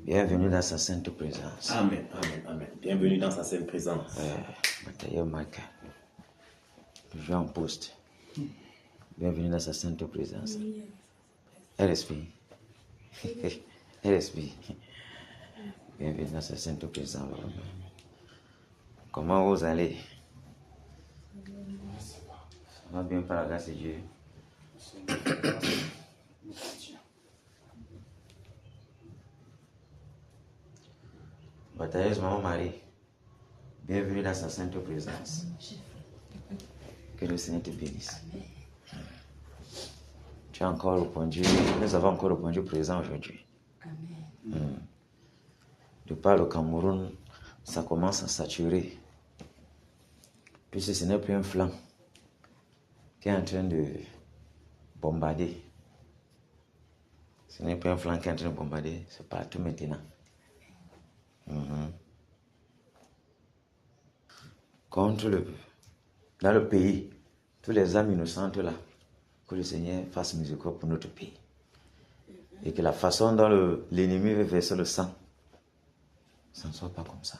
Bienvenue dans sa sainte présence. Amen, amen, amen. Bienvenue dans sa sainte présence. Mathieu Maka, Jean Poste. Bienvenue dans sa sainte présence. RSP. RSP. Bienvenue dans sa sainte présence. Comment vous allez? Ça va bien par la grâce de Dieu. Batailleuse Maman Marie, bienvenue dans sa sainte présence. Que le Seigneur te bénisse. Tu as encore répondu, nous avons encore répondu présent aujourd'hui. De par le Cameroun, ça commence à saturer. Puisque ce n'est plus un flanc qui est en train de bombarder. Ce n'est plus un flanc qui est en train de bombarder, c'est partout maintenant. Dans le pays, tous les âmes innocentes là, que le Seigneur fasse miséricorde pour notre pays. Et que la façon dont l'ennemi veut verser le sang, ça ne soit pas comme ça.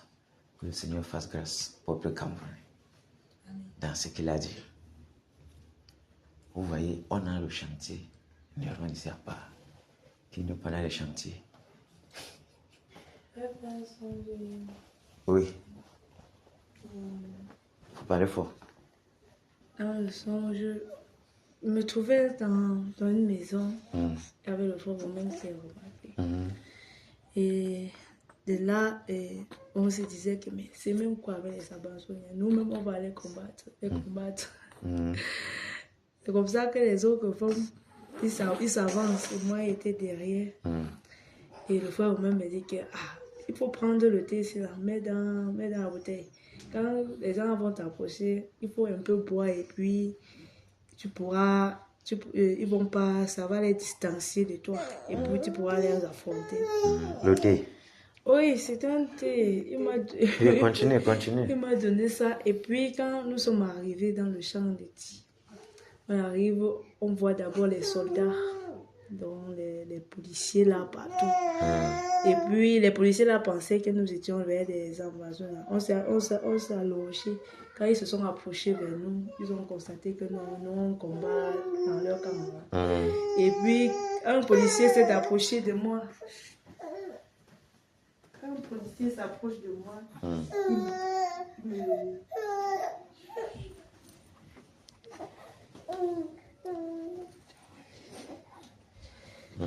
Que le Seigneur fasse grâce au peuple camerounais. Dans ce qu'il a dit. Vous voyez, on a le chantier, Néerman ici à part, qui n'est pas dans le chantier. Oui. Faut parler fort. Dans le songe, je me trouvais dans une maison avec le frère Romain qui s'est remarqué. Et de là, on se disait que mais c'est même quoi avec les Abazoniens. Nous-mêmes, on va aller combattre. C'est comme ça que les autres femmes, ils s'avancent. Moi, j'étais derrière. Et le frère Romain me dit que il faut prendre le thé ici, là, mets dans la bouteille. Quand les gens vont t'approcher, il faut un peu boire et puis tu pourras, ils vont pas, ça va les distancier de toi et puis tu pourras les affronter. Le thé. Oui, c'est un thé. Continue. Il m'a donné ça et puis quand nous sommes arrivés dans le champ de thé, on arrive, on voit d'abord les soldats. Donc les policiers là partout. Et puis les policiers là pensaient que nous étions vers des invasions. On s'est allongé. Quand ils se sont approchés vers nous, ils ont constaté que nous on combat dans leur camp. Et puis un policier s'est approché de moi. Quand un policier s'approche de moi,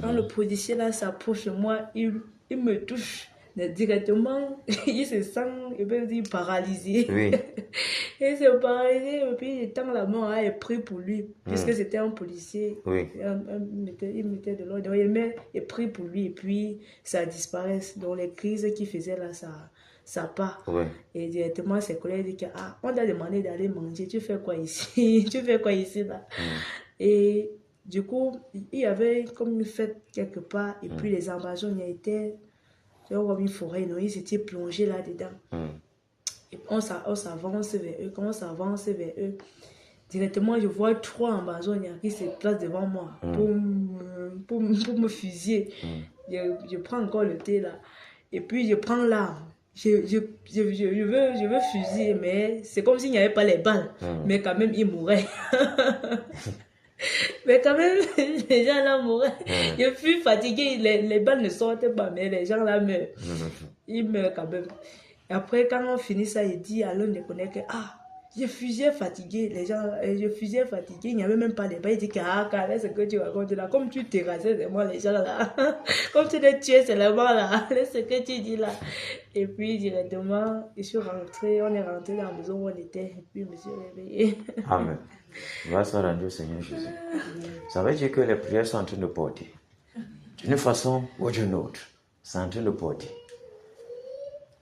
quand le policier là s'approche de moi, il me touche directement, il se sent, il peut dire paralysé. Oui. Il s'est paralysé et puis il tend la main et prie pour lui, puisque c'était un policier. Oui. Il mettait de l'ordre, il prie pour lui et puis ça disparaît. Donc les crises qu'il faisait là, ça part. Oui. Et directement ses collègues disent que on t'a demandé d'aller manger, tu fais quoi ici? Tu fais quoi ici là? Et du coup, il y avait comme une fête quelque part, et puis les invasions y étaient comme une forêt, non, ils étaient plongés là-dedans. Et on s'avance vers eux. Quand on s'avance vers eux, directement, je vois 3 Amazoniens qui se placent devant moi pour me fusiller. Je prends encore le thé là, et puis je prends l'arme. Je veux fusiller, mais c'est comme s'il n'y avait pas les balles, mais quand même, ils mouraient. Mais quand même, les gens là mouraient. Je suis fatigué, les balles ne sortent pas, mais les gens là meurent. Ils meurent quand même. Et après, quand on finit ça, il dit à l'un des collègues que je fusillais fatigué, les gens, je fusillais fatigué, il n'y avait même pas de balles. Il dit que laisse ce que tu racontes là, comme tu terrassais seulement les gens là, comme tu les tuais seulement là, laisse ce que tu dis là. Et puis directement, je suis rentré, on est rentré dans la maison où on était, et puis je me suis réveillé. Amen. Grâce à Dieu Seigneur Jésus. Ça veut dire que les prières sont en train de porter. D'une façon ou d'une autre, c'est en train de porter.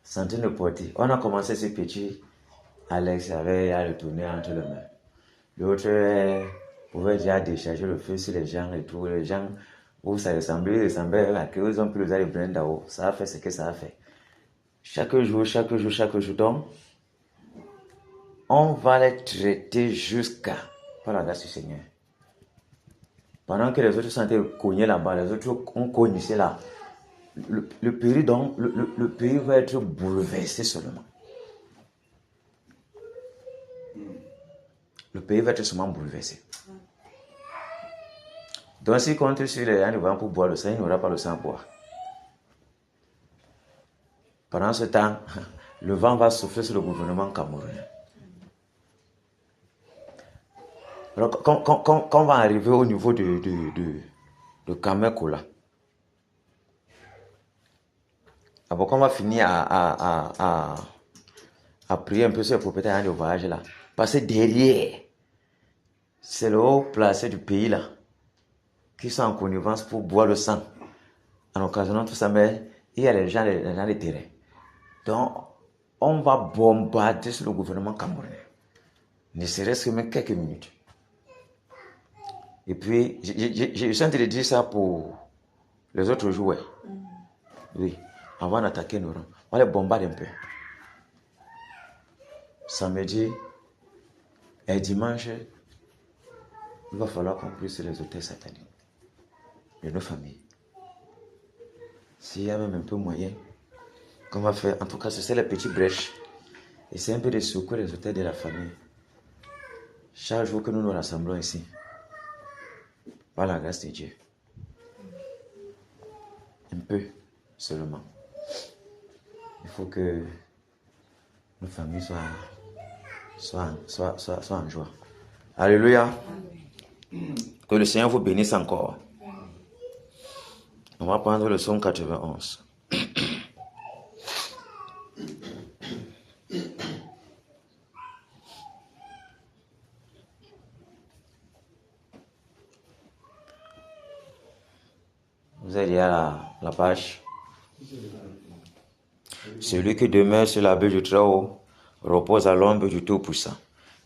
C'est en train de porter. On a commencé ce petit. Alex avait à retourner entre les mains. L'autre pouvait déjà décharger le feu sur les gens et tout. Les gens où ça ressemblait à qu'ils ont pris le brin d'eau. Ça a fait ce que ça a fait. Chaque jour. Donc, on va les traiter jusqu'à par la grâce du Seigneur. Pendant que les autres sont en train de cogner là-bas, les autres ont cogné ici là. le pays, donc, le pays va être bouleversé seulement. Le pays va être seulement bouleversé. Donc, s'il compte sur les gens devant pour boire le sang, il n'aura pas le sang à boire. Pendant ce temps, le vent va souffler sur le gouvernement camerounais. Alors, quand on va arriver au niveau de Kamekola, d'abord, on va finir à prier un peu sur les propriétaires de voyage là. Parce que derrière, c'est le haut placé du pays là, qui sont en connivence pour boire le sang. En occasionnant tout ça, mais il y a les gens des terrains. Donc, on va bombarder sur le gouvernement camerounais. Ne serait-ce que même quelques minutes. Et puis, je suis en train de dire ça pour les autres joueurs. Oui, avant d'attaquer nos rangs. On les bombarde un peu. Samedi et dimanche, il va falloir qu'on prie sur les hôtels sataniques de nos familles. S'il y a même un peu moyen, qu'on va faire, en tout cas, c'est les petites brèches. Et c'est un peu de secouer les hôtels de la famille. Chaque jour que nous nous rassemblons ici, par la grâce de Dieu. Un peu seulement. Il faut que nos familles soient en joie. Alléluia. Que le Seigneur vous bénisse encore. On va prendre le psaume 91. Vous allez à la page. Celui qui demeure sur l'abri du Très-Haut repose à l'ombre du Tout-Puissant.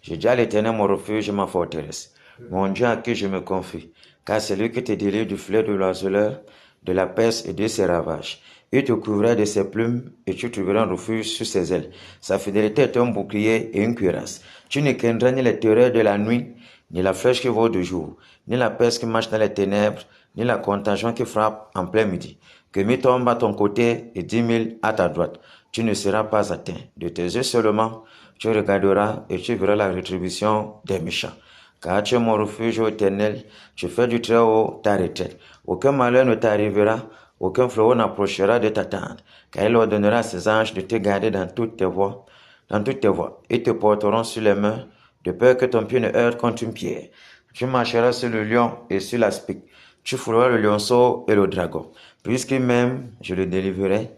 J'ai dit à l'Éternel mon refuge et ma forteresse, mon Dieu à qui je me confie, car c'est lui qui te délivre du filet de l'oiseleur, de la peste et de ses ravages. Il te couvrira de ses plumes et tu trouveras un refuge sous ses ailes. Sa fidélité est un bouclier et une cuirasse. Tu ne craindras ni les terreurs de la nuit, ni la flèche qui vole de jour, ni la peste qui marche dans les ténèbres, ni la contagion qui frappe en plein midi. Que 1000 tombent à ton côté et 10 000 à ta droite. Tu ne seras pas atteint. De tes yeux seulement, tu regarderas et tu verras la rétribution des méchants. Car tu es mon refuge éternel, tu fais du Très-Haut ta retraite. Aucun malheur ne t'arrivera, aucun fléau n'approchera de ta tente. Car il ordonnera à ses anges de te garder dans toutes tes voies. Ils te porteront sur les mains, de peur que ton pied ne heurte contre une pierre. Tu marcheras sur le lion et sur l'aspic. Tu fouleras le lionceau et le dragon. Puisqu'il m'aime, je le délivrerai,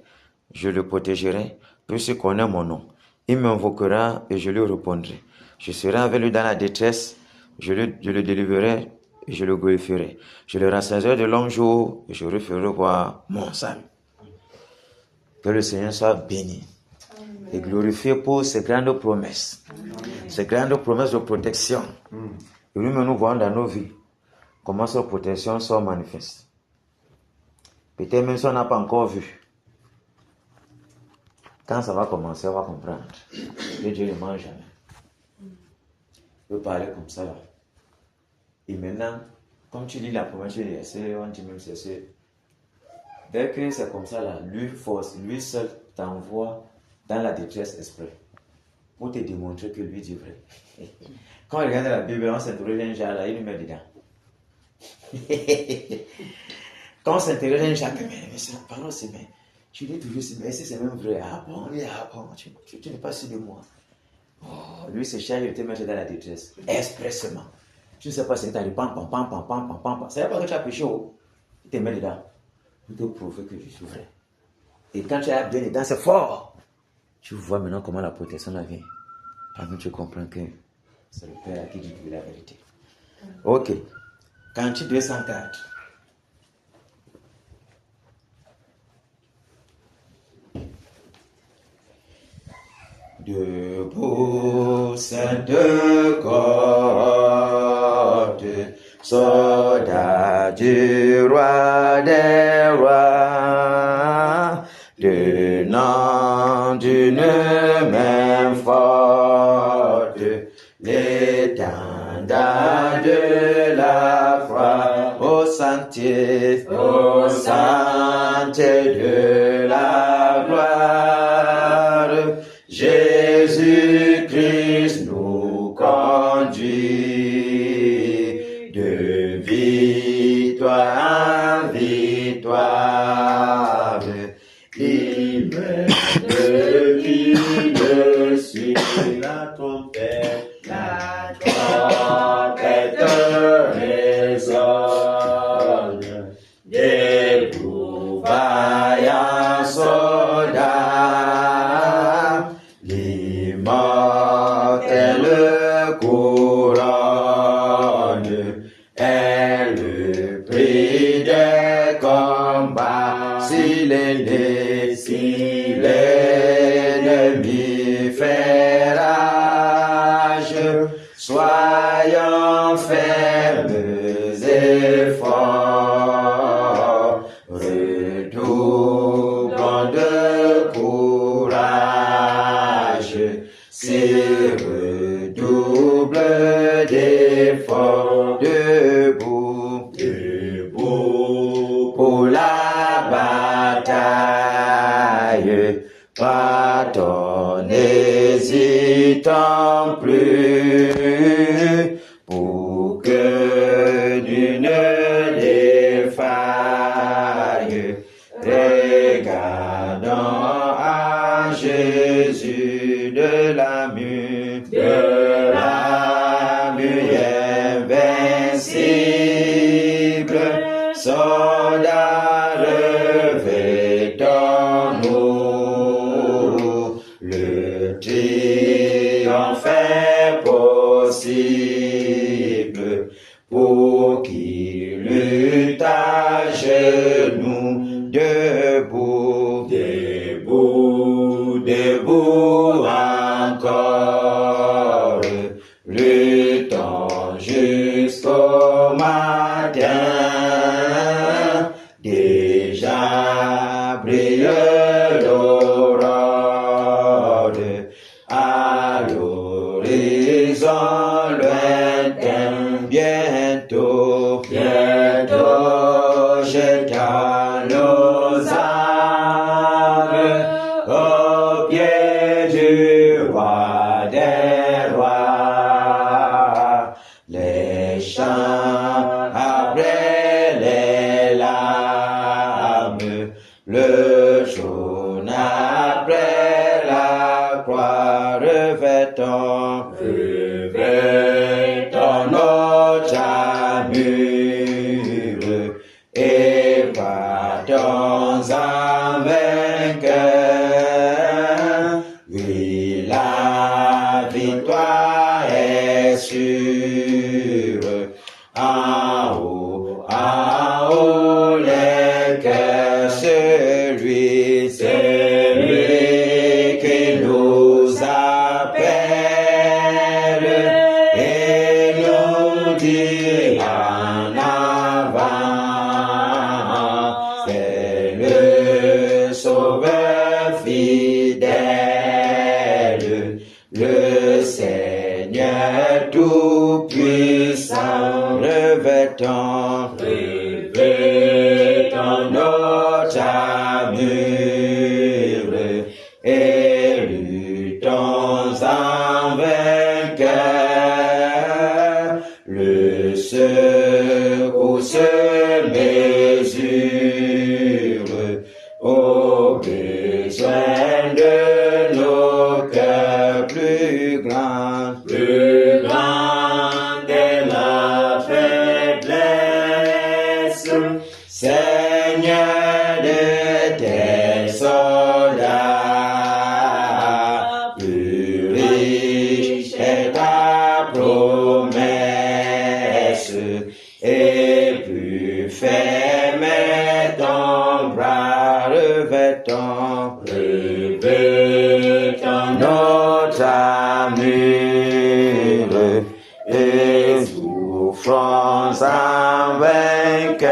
je le protégerai, puisqu'il connaît mon nom. Il m'invoquera et je lui répondrai. Je serai avec lui dans la détresse, je le délivrerai et je le glorifierai. Je le rassasierai de longs jours et je lui ferai voir mon salut. Que le Seigneur soit béni et glorifié pour ses grandes promesses, ces grandes promesses de protection. Et nous nous voyons dans nos vies comment ces protections sont manifestes. Peut-être même si on n'a pas encore vu. Quand ça va commencer, on va comprendre que Dieu ne ment jamais. Il peut parler comme ça là. Et maintenant, comme tu lis la promesse, on dit même c'est. Dès que c'est comme ça là, lui seul t'envoie dans la détresse exprès pour te démontrer que lui dit vrai. Quand on regarde la Bible, on s'interroge un genre là, il nous met dedans. Quand on s'interroge un genre, mais c'est la parole, c'est bien. Tu dis toujours, mais c'est même vrai. Ah bon, tu n'es pas sûr de moi. Oh, lui se charge de te mettre dans la détresse, expressément. Tu ne sais pas si tu as dit pam. C'est pas que tu as péché, il te met dedans. Pour te prouver que je suis vrai. Et quand tu as bien dedans, c'est fort. Tu vois maintenant comment la protection la vient. Avant tu comprends que c'est le Père qui dit la vérité. Ok. Cantique 204. Debout, sainte côte, soldat du roi des rois, tenant d'une main forte l'étendard de la croix, ô sainte de la gloire, Jésus-Christ nous conduit de victoire en victoire. Il mène depuis dessus la trompette résonne. Debout, vaillant soldat, l'immortel couronne est le prix des combats. Si l'ennemi fait rage, soyons fermes et forts, redoublons de courage, si redouble d'efforts, debout, debout pour la bataille, partons n'hésitant plus, pour que nul ne défaille. Regardons à Jésus de la mue invincible, soldat revêtons-nous, le triomphe est possible pour qui lutte à genoux, debout, debout, debout encore, luttons jusqu'au matin, déjà brille l'aurore, à l'horizon lointain, bientôt, bientôt, jetant nos armes au pied du roi des rois. Les chants après les larmes, le jaune après la croix, revêtons notre armure et partons en vainqueur. Oui, la victoire est sûre. En haut, les cœurs, celui qui nous appelle et nous dit en avant, c'est le Sauveur fidèle, le Seigneur tout-puissant, revêtons notre armure et luttons en vainqueur. Le secours se mesure aux besoins de nos cœurs, plus grand est la faiblesse, Seigneur de tes soldats, plus riche est ta promesse, et plus ferme est ton bras, revêtons notre armure et souffrons en vainqueur.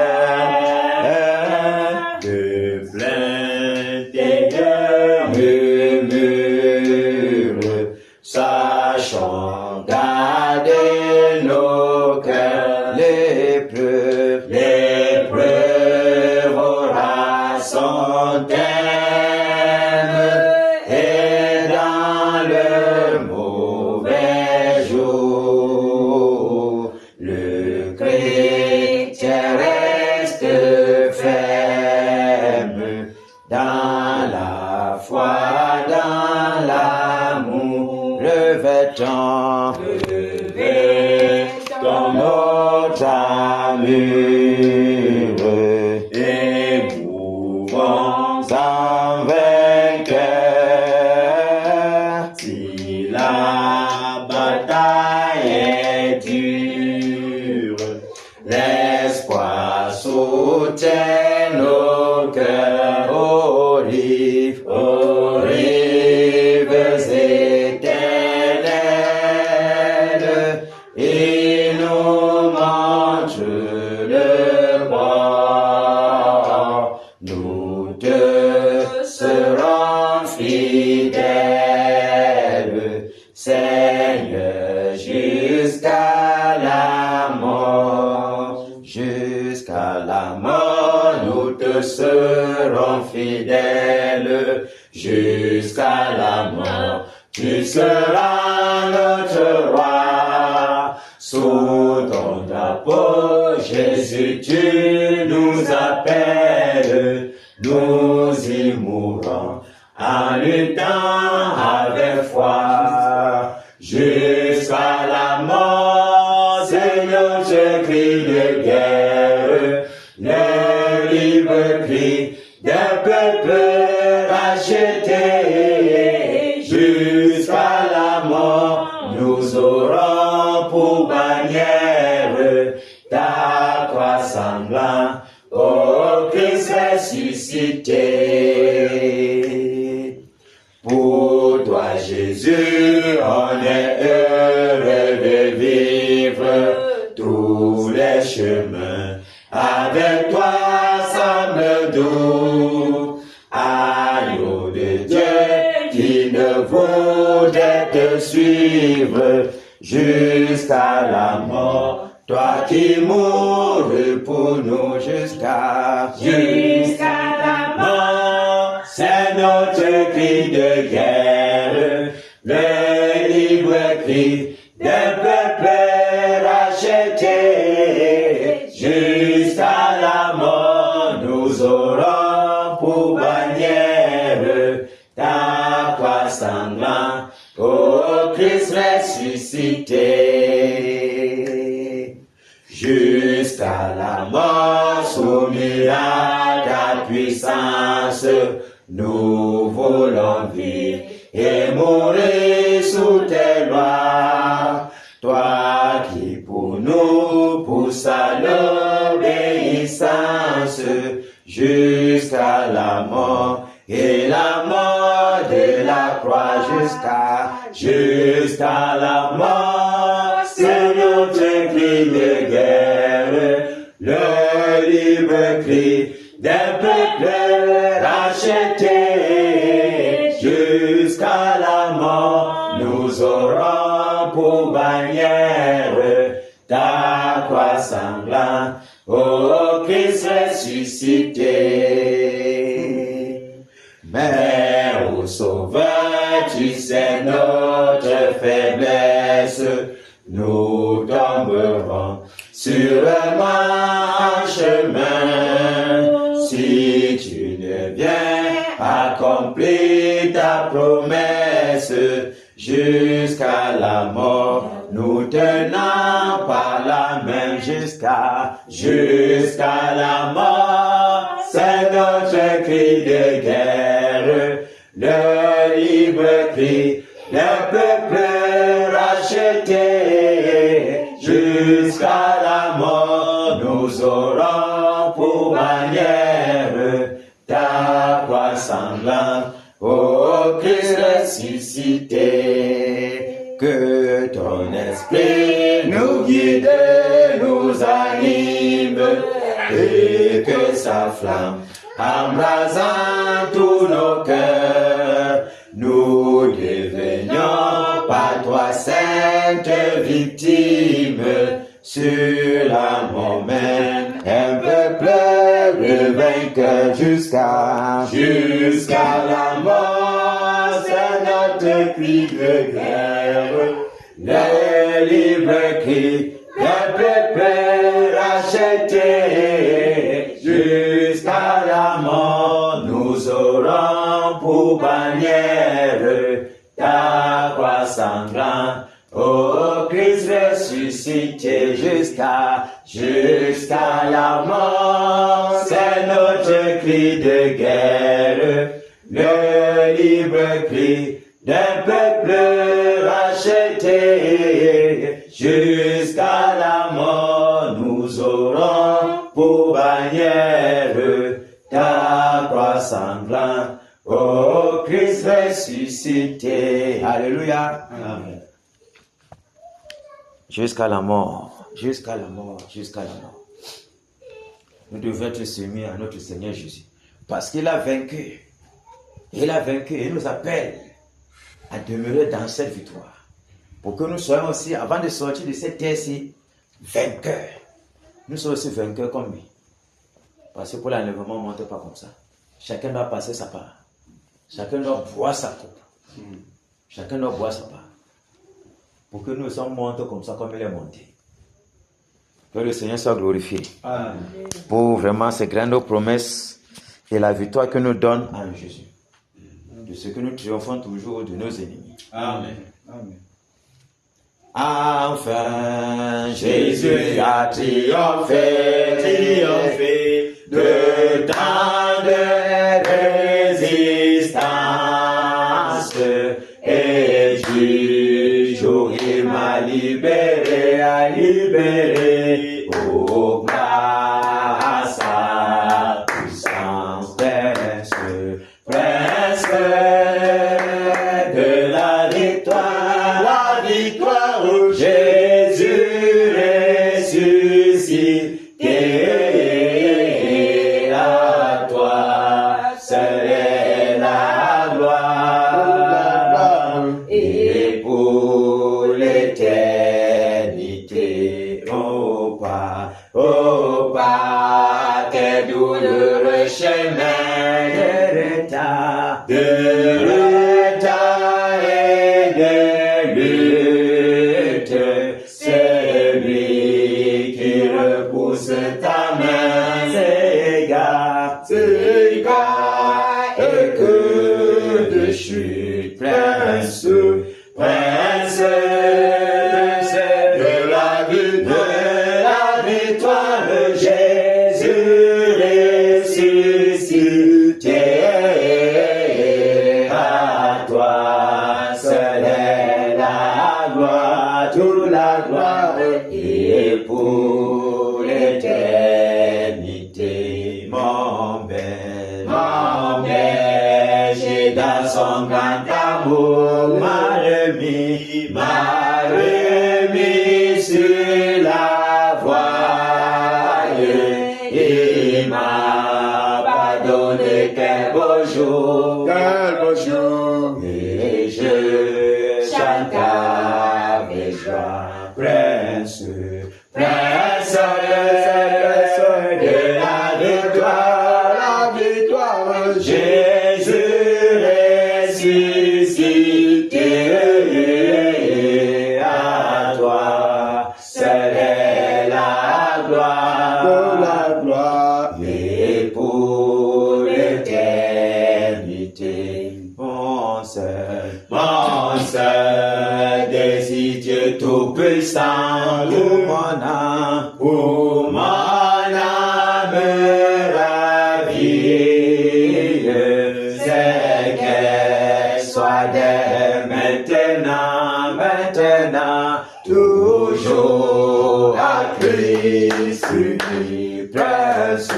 De plaintes et de murmures, sachons garder nos cœurs. L'épreuve aura son terme. dans la foi, dans l'amour, revêtons notre armure et mouvons en vainqueur. Si la bataille est dure, l'espoir soutient nos cœurs aux rives éternelles. Il nous montre le bord. Nous te serons fidèles, Seigneur, jusqu'à la mort. Jusqu'à la mort, nous te serons fidèles. Jusqu'à la mort, tu seras notre roi. Sous ton drapeau, Jésus, tu nous appelles. Nous y mourrons en luttant avec foi. Jusqu'à la mort, c'est notre cri de guerre. Le libre cri d'un peuple racheté. Jusqu'à la mort, nous aurons pour bannière ta croix sanglante, ô Christ ressuscité. Pour toi, Jésus, on est heureux de vivre tous les chemins. Avec toi, semble doux. Agneau de Dieu qui ne voudrait te suivre jusqu'à la mort. Toi qui mourus pour nous jusqu'à la mort. C'est notre cri de guerre, le libre cri d'un peuple racheté. Jusqu'à la mort, nous aurons pour bannière ta croix sanglante, ô Christ ressuscité. Jusqu'à la mort, soumis à ta puissance, nous voulons vivre et mourir sous tes lois. Toi qui pour nous pousse à l'obéissance jusqu'à la mort et la mort de la croix jusqu'à la mort. C'est notre cri de guerre, le libre cri d'un peuple racheté. Jusqu'à la mort, nous aurons pour bannière ta croix sanglante, ô Christ ressuscité. Mère ô Sauveur, tu sais notre faiblesse, nous tomberons sûrement en chemin. Si tu ne viens accomplir ta promesse jusqu'à la mort, nous tenons par la main jusqu'à la mort. C'est notre cri de guerre, le libre cri d'un peuple racheté. Jusqu'à la mort, nous aurons pour bannière ta croix sanglante, ô Christ ressuscité. Que ton esprit nous guide, nous anime, et que sa flamme embrasant tous nos cœurs, nous devenions par toi sainte victime sur la mort même, un peuple vainqueur jusqu'à la mort. C'est notre cri de guerre, le libre cri d'un peuple racheté. Jusqu'à la mort, nous aurons pour bannière ta croix sanglante. Ô Christ ressuscité jusqu'à la mort, c'est notre cri de guerre, le libre cri d'un peuple racheté. Jusqu'à la mort, nous aurons pour bannière ta croix sanglante. Ô Christ ressuscité. Alléluia. Amen. Jusqu'à la mort, jusqu'à la mort, jusqu'à la mort. Nous devons être soumis à notre Seigneur Jésus. Parce qu'il a vaincu. Il a vaincu et nous appelle à demeurer dans cette victoire. Pour que nous soyons aussi, avant de sortir de cette terre-ci, vainqueurs. Nous sommes aussi vainqueurs comme lui. Parce que pour l'enlèvement, on ne monte pas comme ça. Chacun doit passer sa part. Chacun doit boire sa coupe. Chacun doit boire sa part. Pour que nous sommes montés comme ça, comme il est monté. Que le Seigneur soit glorifié. Amen. Pour vraiment ces grandes promesses et la victoire que nous donne en Jésus. De ce que nous triomphons toujours de nos ennemis. Amen. Amen. Enfin, Jésus a triomphé de tant de résistance. Et jour il m'a libéré, oh grâce à puissance prince de la victoire, où Jésus ressuscité. À toi seule est la gloire, et pour l'éternité, oh pas tes douloureux chemins de retard et de lutte, c'est lui qui repousse ta main, s'égare, et que de chute, prince de la victoire, Jésus ressuscité. À toi seule est la gloire, toute la gloire, et pour l'éternité. Mon berger dans son grand amour m'a remis sur la voie, et m'a pardonné. Quel beau jour, et je chante avec joie, prince de la victoire, Jésus ressuscité. À toi seule est la gloire, et pour l'éternité. Mon seul désir, Dieu tout-puissant, pour mon âme ravie, c'est qu'elle soit dès maintenant, toujours à Christ uni, prince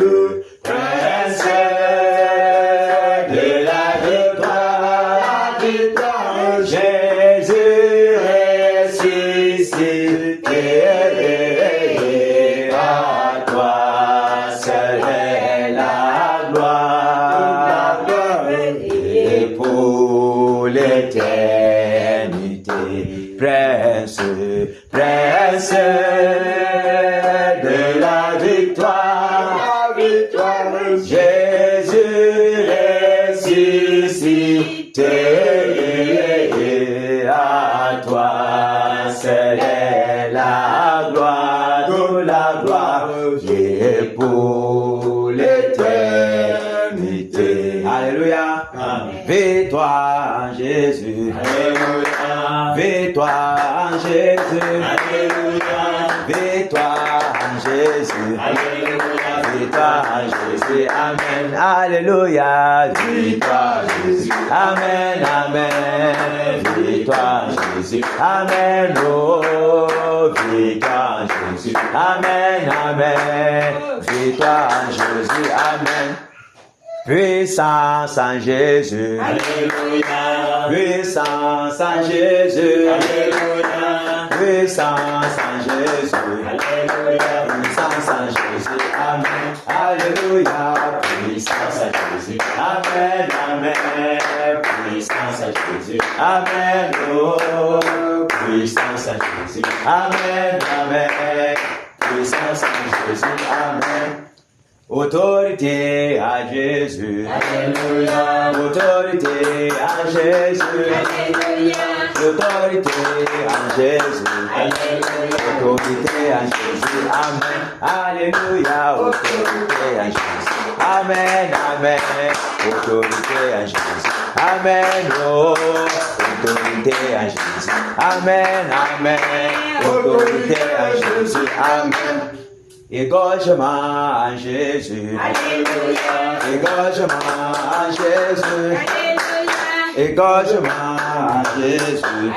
de la victoire, Jésus ressuscité. À toi seule est la gloire, et pour l'éternité, prince de la victoire, Jésus ressuscité. À toi seule est la gloire, toute la gloire, et pour l'éternité. Alléluia. Victoire en Jésus. Alléluia. Victoire en Jésus. Alléluia. Victoire en Jésus. Alléluia. Victoire en Jésus. Amen. Alléluia. Victoire en Jésus. Amen. Amen. Victoire en Jésus. Amen. Oh, victoire en Jésus. Amen. Amen. Victoire en Jésus. Amen. Puissance en Jésus. Alléluia. Puissance en Jésus. Alléluia. Puissance en Jésus. Alléluia. Puissance en Jésus. Amen. Alléluia. Puissance en Jésus. Amen. Amen. Puissance en Jésus. Amen. Oh, puissance en Jésus. Amen. Amen. Puissance en Jésus. Amen. Autorité à Jésus. Alléluia. Autorité à Jésus. Alléluia. Autorité à Jésus. Alléluia. Autorité à Jésus. Amen. Alléluia. Autorité à Jésus. Amen. Amen. Autorité à Jésus. Amen. Oh. Autorité à Jésus. Amen. Amen. Autorité à Jésus. Amen. Égorgement en Jésus. Alléluia. Égorgement en Jésus. Alléluia. Égorgement en Jésus.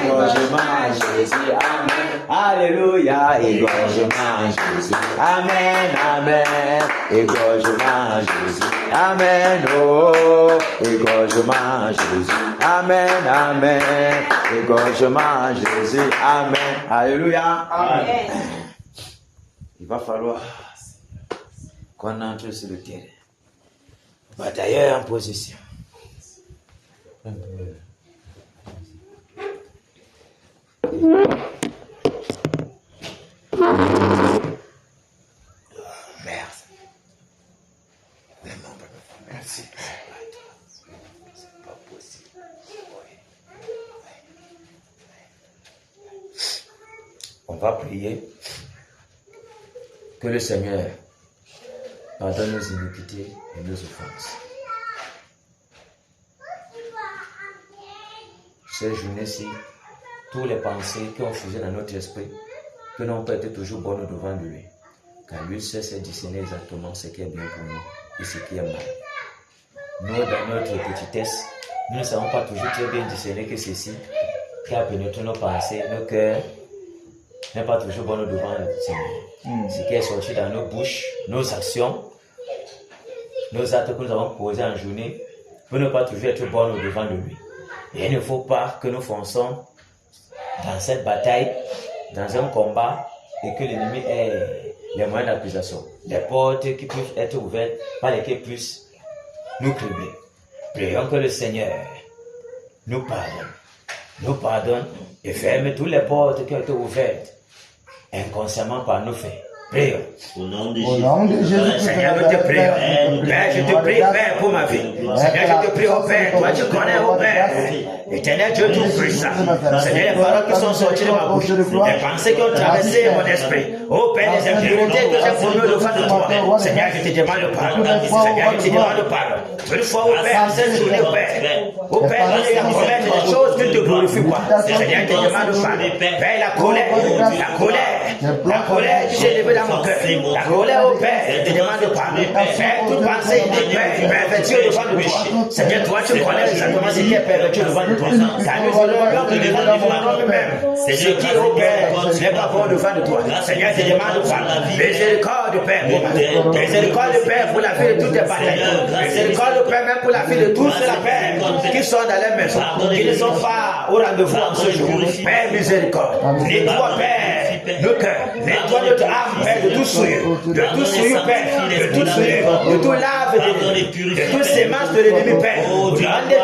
Égorgement en Jésus. Amen. Alléluia. Égorgement en Jésus. Amen. Amen. Égorgement en Jésus. Amen. Oh. Égorgement en Jésus. Amen. Amen. Égorgement en Jésus. Amen. Alléluia. Amen. Il va falloir qu'on entre sur le terrain. Batailleur en position. Merci. Merci. C'est pas possible. On va prier. Que le Seigneur pardonne nos iniquités et nos offenses. Ces journées-ci, toutes les pensées qui ont fusé dans notre esprit, que n'ont pas été toujours bonnes devant lui, car lui seul sait discerner exactement ce qui est bien pour nous et ce qui est mal. Nous, dans notre petitesse, nous ne savons pas toujours très bien discerner que ceci qui a pénétré nos pensées, nos cœurs, n'est pas toujours bon devant le Seigneur. Ce qui est sorti dans nos bouches, nos actions, nos actes que nous avons posés en journée, peut ne pas toujours être bon devant de lui. Et il ne faut pas que nous fonçons dans cette bataille, dans un combat, et que l'ennemi ait les moyens d'accusation. Les portes qui peuvent être ouvertes par lesquelles puissent nous crier. Prions que le Seigneur nous pardonne et ferme toutes les portes qui ont été ouvertes inconsciemment par nos faits. Prions. Au nom de Jésus. Seigneur, nous te prions. Père, je te prie, Père, pour ma vie. Seigneur, je te prie, oh Père, toi tu connais, oh Père. Éternel Dieu Tout-Puissant. Seigneur, les paroles qui sont sorties de ma bouche, les pensées qui ont traversé mon esprit, oh Père, les impuretés que j'ai commises devant de toi. Seigneur, je te demande le pardon. Seigneur, je te demande le pardon. Une fois, oh Père, cette journée, oh Père, il y a commettre des choses qui ne te glorifient pas. Seigneur, je te demande le pardon. Père, la colère qui s'est levée dans mon cœur. La colère au Père, je te demande de parler. Père, toute pensée pervertie devant de toi. Seigneur, toi, tu connais exactement ce qui est perverti devant de toi. Car nous honorons devant nous-mêmes. C'est ce qui, au Père, n'est pas bon devant de toi. Seigneur, je te demande de parler. Miséricorde, Père, miséricorde, Père, pour la vie de toutes les batailles. Miséricorde, Père, même pour la vie de tous ceux-là, Père, qui sont dans les maisons, qui ne sont pas au rendez-vous en ce jour. Père, miséricorde. Nettoie, Père, nos cœurs. Nettoie notre âme, Père, de tout souillure, Père, de tout souillure, de tout lave, de toute sémence de l'ennemi, Père. Au nom de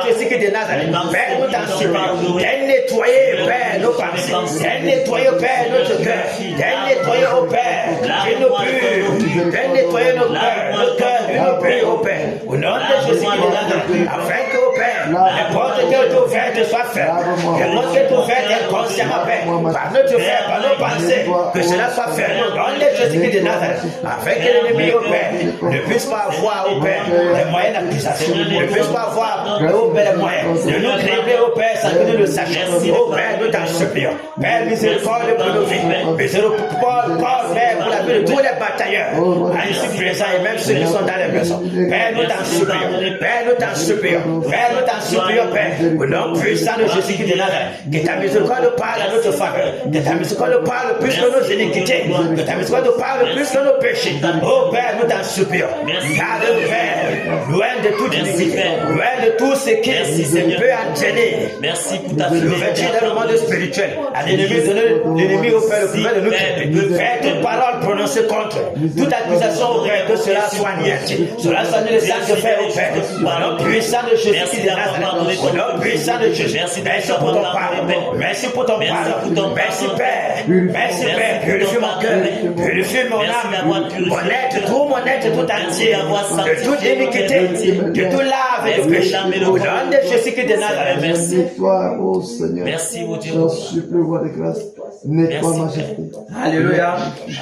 Jésus de Nazareth, Père, nous t'en supplions. Viens nettoyer, Père, nos pensées. Viens nettoyer, Père, notre cœur. Viens nettoyer, oh Père, viens nous pur. Viens nettoyer nos cœurs, viens nous pur, oh Père. Au nom de Jésus de Nazareth, afin que, oh Père, Les portes qui ont été ouvertes soient fermes. Les portes qui ont été ouvertes inconsciemment, Père. Par notre frère, par nos pensées, que cela soit fermé. Au nom de Jésus-Christ de Nazareth. Afin que l'ennemi, au Père, ne puisse pas avoir, au Père, les moyens d'accusation. Ne puisse pas avoir, au Père, les moyens de nous cribler, au Père, sans que nous le sachions. Au Père, nous t'en supplions. Père, miséricorde pour nos vies. Miséricorde, Père, pour la vie de tous les batailleurs. Ainsi présents et même ceux qui sont dans les maisons. Père, nous t'en supplions. Père, nous t'en supplions. Père, nous t'en supplions, Père. Au nom puissant de Jésus-Christ de Nazareth. Que ta miséricorde parle à notre faveur. Que ta miséricorde parle plus que nos iniquités. Que ta miséricorde parle plus que nos péchés. Oh Père, nous t'en supplions. Garde-nous, Père, loin de toute iniquité. Loin de tout ce qui peut entraîner. Merci pour ta l'ouverture dans le monde spirituel. À l'ennemi, au Père, le pouvoir de nous tromper. Père, toute parole prononcée contre, toute accusation au Père, que cela soit niette. Cela soit nul sans se faire au Père. Au nom puissant de Jésus de Nazareth. Au nom puissant de Jésus. Merci pour ton pardon. Merci pour ton pardon. Merci Père. Merci Père. Purifie mon cœur. Purifie mon âme. Mon être, tout mon être tout entier. De toute iniquité. De tout lave et de péché. Au nom de Jésus de Nazareth. Merci. Toi, ô Seigneur. Merci, ô Dieu. Je supplie, voix de grâce. Nettoie majesté. Alléluia.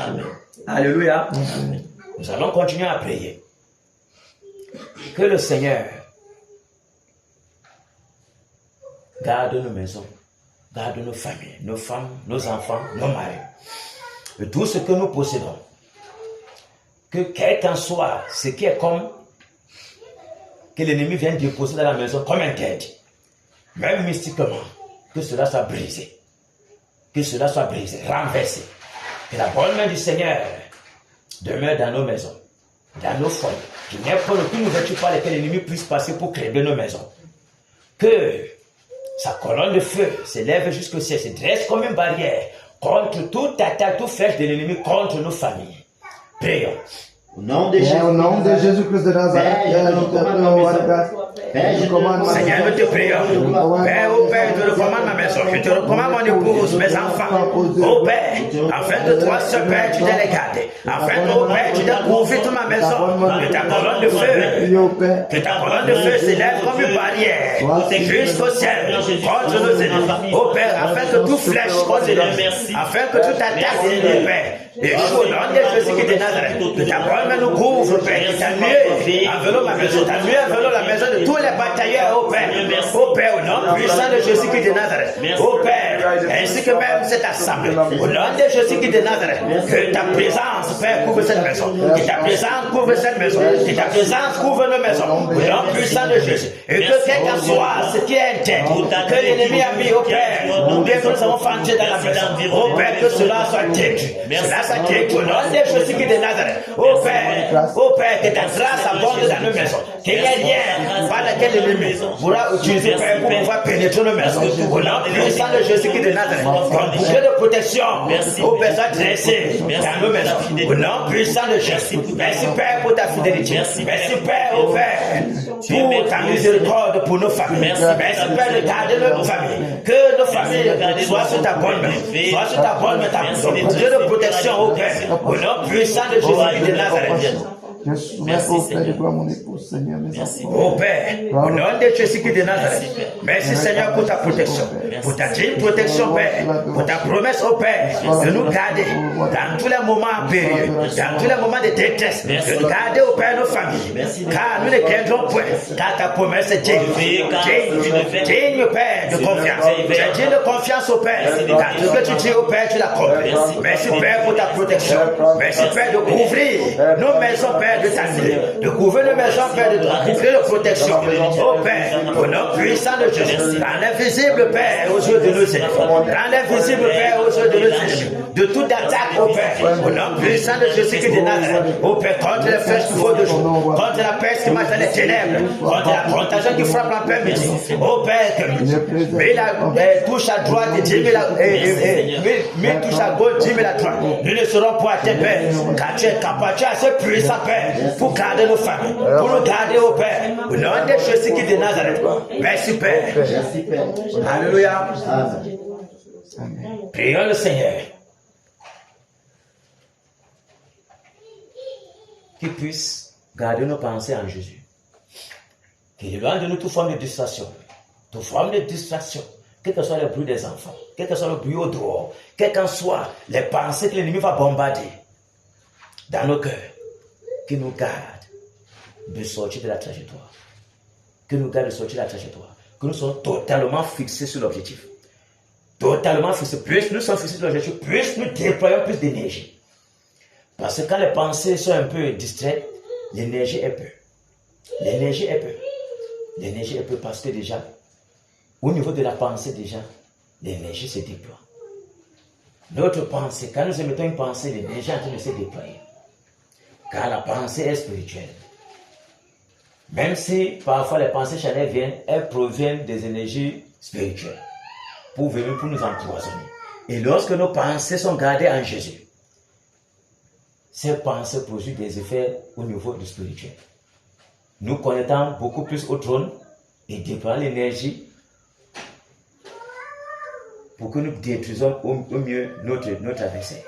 Amen. Alléluia. Nous allons continuer à prier. Que le Seigneur garde nos maisons, garde nos familles, nos femmes, nos enfants, nos maris, et tout ce que nous possédons. Que quel qu'en soit ce qui est comme que l'ennemi vient déposer dans la maison comme un tête, même mystiquement, que cela soit brisé. Que cela soit brisé, renversé. Que la bonne main du Seigneur demeure dans nos maisons, dans nos foyers. Qu'il n'y ait pas aucune ouverture par laquelle l'ennemi puisse passer pour crébler nos maisons. Que sa colonne de feu s'élève jusqu'au ciel, se dresse comme une barrière contre toute attaque, toute flèche de l'ennemi contre nos familles. Prions. Au nom de Père, au nom de Jésus-Christ de Nazareth, Père, nous te prions, voix de grâce. Père, je commande ma Seigneur, nous te prions. Père, oh Père, je te recommande ma maison, je te recommande mon épouse, mes enfants. Oh Père, afin que toi, ce Père, tu dois les garder. Afin que, oh Père, tu dois couvrir toute ma maison. Que ta colonne de feu, que ta colonne de feu s'élève comme une barrière jusqu'au ciel contre nos ennemis. Oh Père, afin que tout flèche contre l'ennemi, afin que toute attaque de l'ennemi, Père, échoue au nom de Jésus-Christ de Nazareth. Que ta bonne main nous couvre, Père, que ta mieux enveloppe ma maison, ta mieux enveloppe la maison de tous les batailleurs, oh Père. Oh Père, au nom puissant de Jésus-Christ de Nazareth. Oh Père, ainsi que même cette assemblée, au nom de Jésus-Christ de Nazareth, que ta présence, Père, couvre cette maison. Que ta présence couvre cette maison. Que ta présence couvre nos maisons. Au nom puissant de Jésus. Et que quel qu'en soit ce qui est interne, que l'ennemi a mis, oh Père, nous bien que nous avons fendu dans la maison. Oh Père, que cela soit détruit. Cela soit détruit au nom de Jésus-Christ de Nazareth. Oh Père, que ta grâce abonde dans nos maisons. Qu'il y ait rien par laquelle l'ennemi pourra utiliser, Père, pour pouvoir pénétrer nos maisons. Au nom puissant de Jésus-Christ de Nazareth. Comme bouclier de protection, oh Père, soit dressé dans nos maisons. Au nom puissant de Jésus. Merci Père pour ta fidélité. Merci Père, oh Père, pour ta miséricorde pour nos familles. Merci Père de garder nos familles. Que nos familles soient sur ta bonne main. Soient sur ta bonne main, ta bouclier de protection, oh Père. Au nom puissant de Jésus-Christ de Nazareth. Je soumets au Père de toi mon épouse, Seigneur, mes enfants. Oh Père, au nom de Jésus-Christ de Nazareth, merci Seigneur pour ta protection, pour ta digne protection, Père, pour ta promesse, oh Père, de nous garder dans tous les moments périlleux, dans tous les moments de détresse, de nous garder, oh Père, nos familles, car nous ne craindrons point, car ta promesse est digne, digne, Père, de confiance, c'est digne de confiance, oh Père, car tout ce que tu dis, oh Père, tu l'accomplis. Merci Père pour ta protection, merci Père de couvrir nos maisons, Père, de ta vie, de couvrir nos maisons, Père, de couvrir de protection. Oh Père, au nom puissant de Jésus, dans l'invisible, Père, aux yeux de nos ennemis, dans l'invisible, Père, aux yeux de nos ennemis, de toute attaque, oh Père, au nom puissant de Jésus-Christ de Nazareth, oh Père, contre les flèches du feu de jour, contre la peste qui marche dans les ténèbres, contre la contagion qui frappe en plein midi. Oh Père, mais la touche à droite et 10 000 mais touche à gauche, 10 000 à droite. Nous ne serons pas tes Père, car tu es capable, tu es assez puissant, Père, pour garder nos familles, pour nous garder au Père. Au nom de Jésus-Christ de Nazareth. Merci Père. Merci Père. Alléluia. Amen. Prions le Seigneur qui puisse garder nos pensées en Jésus. qu'il éloigne de nous toute forme de distraction. Toute forme de distraction. Quel que soit le bruit des enfants, quel que soit le bruit au dehors, quelles qu'en soient les pensées que l'ennemi va bombarder dans nos cœurs, qui nous garde de sortir de la trajectoire. Que nous garde de sortir de la trajectoire. Que nous soyons totalement fixés sur l'objectif. Totalement fixés. Plus nous sommes fixés sur l'objectif, plus nous déployons plus d'énergie. Parce que quand les pensées sont un peu distraites, l'énergie est peu. L'énergie est peu. L'énergie est peu parce que déjà, au niveau de la pensée déjà, l'énergie se déploie. Notre pensée, quand nous émettons une pensée, l'énergie est en train de se déployer. Car la pensée est spirituelle. Même si parfois les pensées charnelles viennent, elles proviennent des énergies spirituelles pour venir pour nous empoisonner. Et lorsque nos pensées sont gardées en Jésus, ces pensées produisent des effets au niveau du spirituel. Nous connectons beaucoup plus au trône et déployons l'énergie pour que nous détruisons au mieux notre adversaire.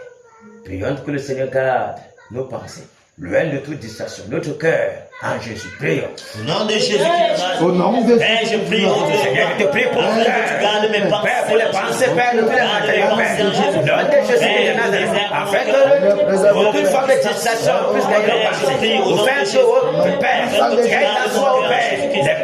Prions que le Seigneur garde nos pensées, loin de toute distraction, notre cœur en Jésus. Prions. Au nom de Jésus-Christ. Au nom de Père, je prie au Dieu. Seigneur, je te prie pour le Tu gardes mes pensées. Père, pour les pensées, Père, de tous les matériaux, Père. Nom de Jésus de Nazareth, afin que aucune forme de distraction puisse gagner nos pensées. Au Père, Père, quel qu'en soit au Père, les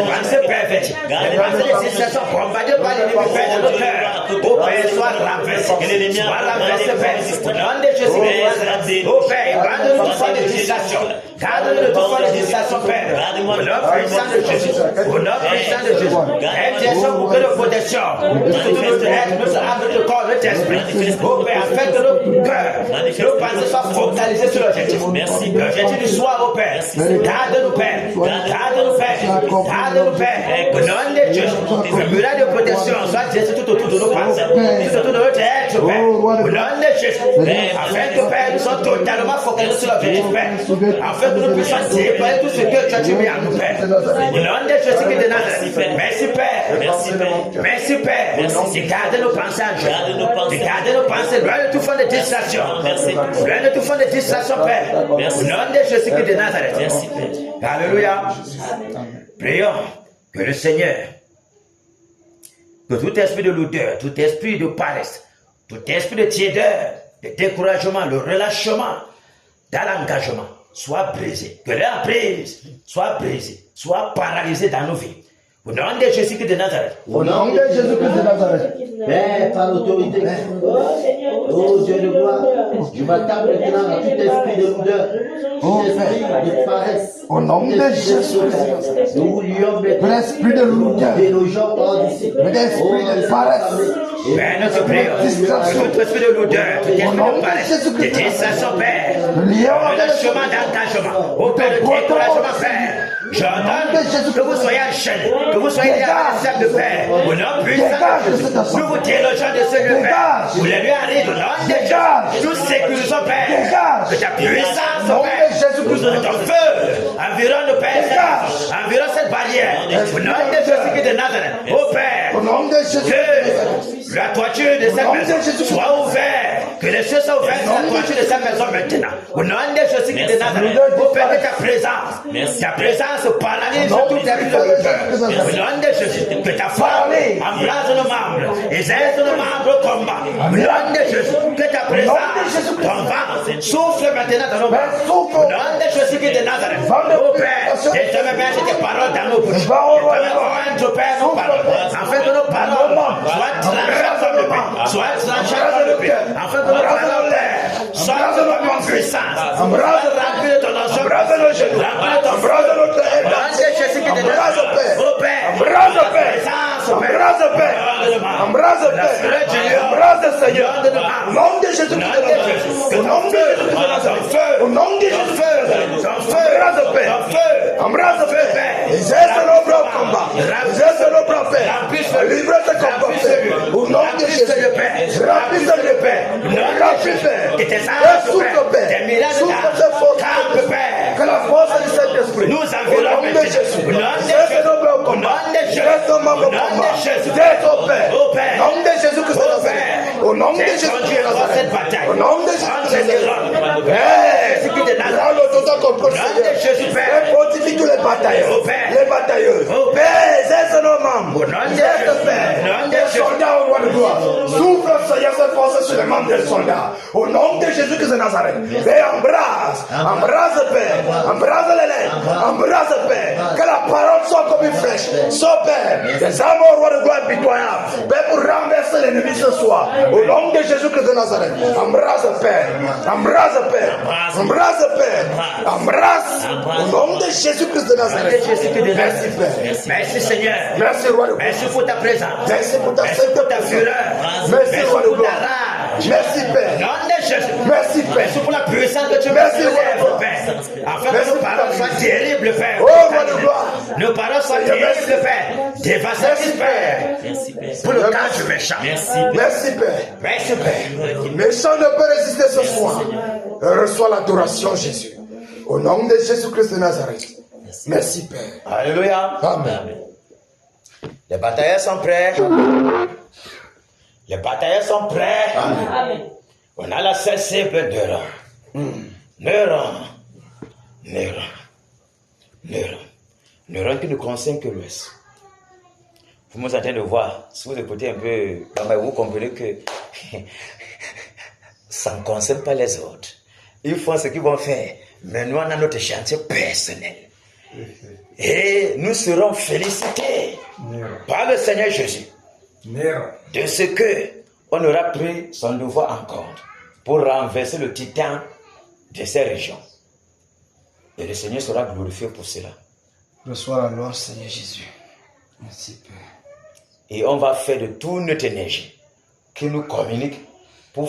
pensées perverties, les pensées de distraction bombardées par l'ennemi, Père, de nos cœurs, au Père, soit renversé, Père. Au nom de Jésus, au Père, garde-nous toute forme de distraction. Garde-nous de toute forme de distraction, Père. Au nom puissant de Jésus. Au nom puissant de Jésus. Intercession pour que nos protections, tout notre être, notre âme, notre corps, notre esprit, au Père, afin que nos cœurs, nos pensées soient focalisées sur l'objectif. L'objectif du soir, au Père. Garde-nous, Père. Garde-nous, Père. Garde-nous, Père. Au nom de Jésus. Le muraille de protection soit dressé tout autour de nos pensées, tout autour de notre être, Père. Au nom de Jésus. Afin que, Père, nous soyons totalement focalisés sur l'objectif, Père. Afin que nous puissions déployer tout ce que tu as mis à nous, Père. Au nom de Jésus de Nazareth. Merci, Père. Merci, Père. Merci. Garde nos pensées en Dieu. Garde nos pensées loin de tout fond de distraction. Loin de tout fond de distraction, Père. Au nom de Jésus de Nazareth. Merci, Père. Alléluia. Prions que le Seigneur, que tout esprit de l'odeur, tout esprit de paresse, tout esprit de tiédeur, de découragement, le relâchement dans l'engagement soit brisé. Que l'emprise soit brisée, soit paralysée dans nos vies. Au nom de Jésus de Nazareth. Au nom de Jésus-Christ de Nazareth. Père, par l'autorité. Oh Dieu de gloire. Je m'attends maintenant à tout esprit de l'odeur, tout esprit de paresse. Au nom de Jésus. Nous voulions L'esprit de l'odeur. de nos gens hors d'ici. L'esprit de paresse. Père, nous te prions. Tout esprit de l'odeur, tout esprit de paresse, de distraction, Père. Relâchement d'engagement. Au Père de découragement, Père. J'ordonne que vous soyez enchaînés, que vous soyez liés de Père. Au nom puissant, nous vous délogeons de ce lieu, Père. Vous les lui arrivez, au nom de Jésus. Nous sécurisons, Père. Que ta puissance, Père. Ton feu environne nos pères, environne cette barrière. Au nom de Jésus de Nazareth. Ô Père. Au nom de Jésus. Que la toiture de cette maison soit ouverte. Que les cieux soient ouverts sur la toiture de cette maison maintenant. Au nom de Jésus de Nazareth. Ô Père, que ta présence paralyse tout esprit de l'odeur. Au nom de Jésus. Que ta force embrase nos membres. Exerce nos membres au combat. Au nom de Jésus. Que ta présence, ton vent, souffle maintenant dans nos membres. Au nom de Jésus de Nazareth. Ô Père, désormais, Père, c'est tes paroles dans nos bouches. Désormais, Père, nos paroles. Afin que nos paroles soient tranchées comme le pain. Soient tranchées comme le pain. Afin que nos paroles, Père, soient de notre puissance. Remplis de ton onction. Remplis de ton front. Au nom de Jésus de Nazareth. Ô Père, ta présence, Père. Embrase, Père. Embrase, Seigneur. Au nom de Jésus. Au nom de Jésus. Au nom de Jésus. Embrase, Père. Embrase, Père. Exerce nos bras au combat. Exerce nos bras, Père. Livre ce combat, Père. Au nom de Jésus. Remplis le Père. Remplis, Père. Et souffle, Père. Souffle de force, Père. Que la force du Saint-Esprit. Nous environnons au nom de Jésus. Exerce nos bras au combat. Exerce nos membres au combat. Exerce, Père. Au nom de Jésus-Christ. Au nom de Jésus de Nazareth. Au nom de Jésus de Nazareth. Père, l'autorité complète, Seigneur. Père, fortifie tous les batailleurs. Les batailleuses. Père, exerce nos membres. Exerce, Père. Les soldats au roi de gloire. Souffle, Seigneur, cette force sur les membres des soldats. Au nom de Jésus-Christ de Nazareth. Père, embrasse, Père. Embrasse les lèvres. Embrasse, Père. Que la parole soit comme une flèche. Soit, Père, des armes au roi de gloire impitoyable. Père, pour renverser l'ennemi ce soir. Au nom de Jésus-Christ de Nazareth. Embrasse, Père. Embrasse, Père. Embrasse, Père. Embrasse. Au nom de Jésus-Christ de Nazareth. Merci, Père. Merci, Seigneur. Merci, roi de gloire. Merci pour ta présence. Merci pour ta sainte fureur. Merci, roi de gloire. Merci, Père. Merci, Père. Merci pour la puissance que tu Merci, me roi de gloire. Père. Afin que nos paroles soient terribles, Père. Oh, roi de gloire. Nos paroles soient terribles, Père. Dévastatrices, Père. Pour le cas du méchant. Merci, Père. Merci, Père. Méchant ne peut résister ce soir. Reçois l'adoration, Jésus. Au nom de Jésus-Christ de Nazareth. Merci, Père. Alléluia. Amen. Les batailleurs sont prêts. Les batailleurs sont prêts. Amen. On a la cessée de rang. Neuron qui ne concerne que l'Ouest. Vous me entendez de voir, si vous écoutez un peu, vous comprenez que ça ne concerne pas les autres. Ils font ce qu'ils vont faire, mais nous on a notre chantier personnel. Et nous serons félicités par le Seigneur Jésus de ce que on aura pris son devoir en compte pour renverser le titan de ces régions. Et le Seigneur sera glorifié pour cela. Reçois la gloire, Seigneur Jésus. Merci, Père. Et on va faire de toute notre énergie qui nous communique pour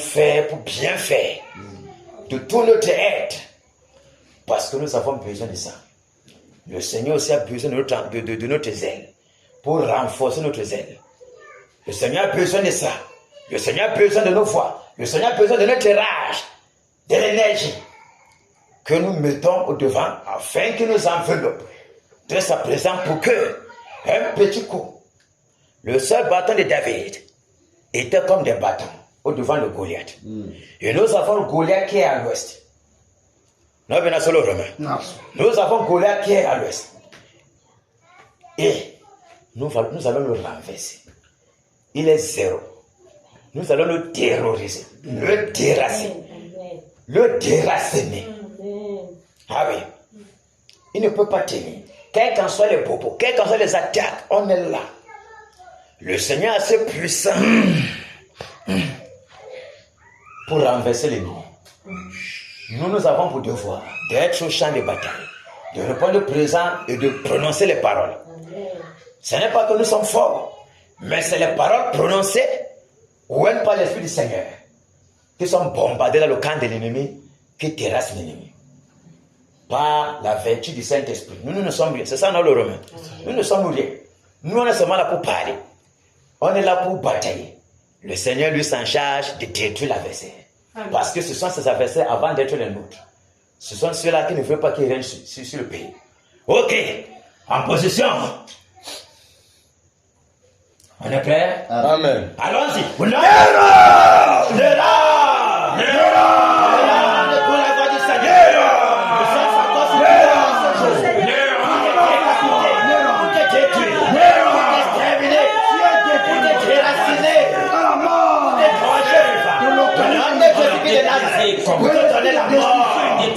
bien faire, de tout notre aide, parce que nous avons besoin de ça. Le Seigneur aussi a besoin de notre zèle, pour renforcer notre zèle. Le Seigneur a besoin de ça. Le Seigneur a besoin de nos voix. Le Seigneur a besoin de notre rage, de l'énergie que nous mettons au devant afin qu'il nous enveloppe de sa présence pour que un petit coup, le seul bâton de David était comme des bâtons au devant de Goliath. Et nous avons Goliath qui est à l'ouest. Nous avons Goliath qui est à l'ouest. Et nous allons le renverser. Il est zéro. Nous allons le terroriser, le terrasser, le déraciner. Ah oui. Il ne peut pas tenir. Quels qu'en soient les propos, quelles qu'en soient les attaques, on est là. Le Seigneur est assez puissant pour renverser l'ennemi. Nous avons pour devoir d'être au champ de bataille, de répondre présent et de prononcer les paroles. Ce n'est pas que nous sommes forts, mais c'est les paroles prononcées ou même par l'Esprit du Seigneur qui sont bombardées dans le camp de l'ennemi, qui terrassent l'ennemi. Par la vertu du Saint-Esprit. Nous ne sommes rien. C'est ça, non, le Romain. Nous ne sommes rien. Nous, on est seulement là pour parler. On est là pour batailler. Le Seigneur, lui, s'en charge de détruire l'adversaire. Parce que ce sont ses adversaires avant d'être les nôtres. Ce sont ceux-là qui ne veulent pas qu'ils règnent sur le pays. Ok. En position. On est prêts? Amen. Allons-y. Pour te donner la mort, je donne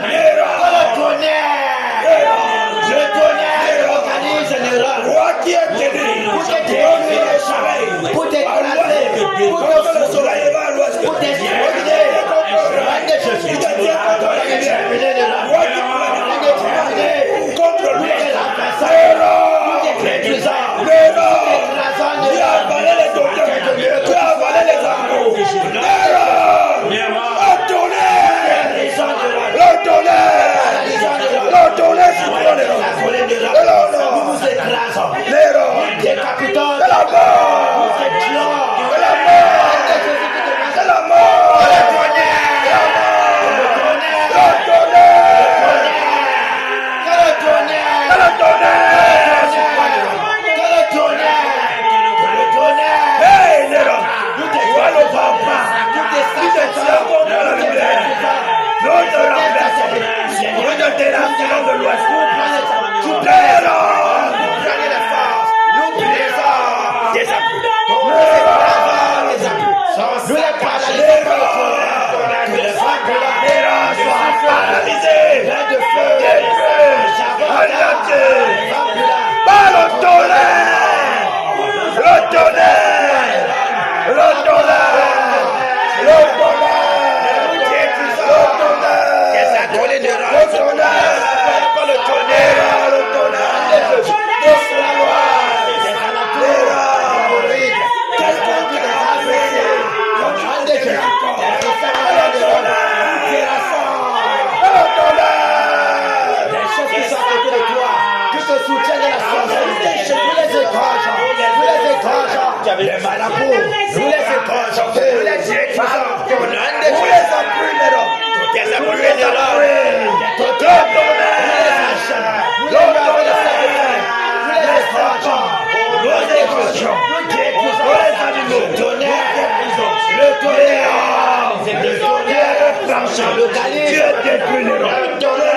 le tonnerre organise le roi qui est tenu pour t'écraser, pour t'exterminer, contre lui, Les malabos, nous les écorchons, nous les détruisons. Nous les appuyons. Tout est appuyé de l'homme. Le calice, Dieu détruit les rois. Le tonnerre,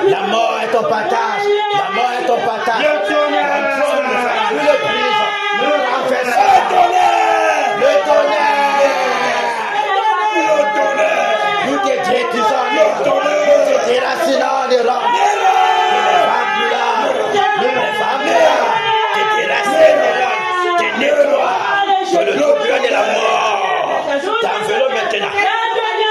la mort est ton partage. La mort est ton partage. Nous le brisons. Nous le renversons. Nous te détruisons, nous te déracinons les rangs. Les femmes là, te déracinent les rangs, te nettoient sur le tribunal de la mort. T'enveloppes maintenant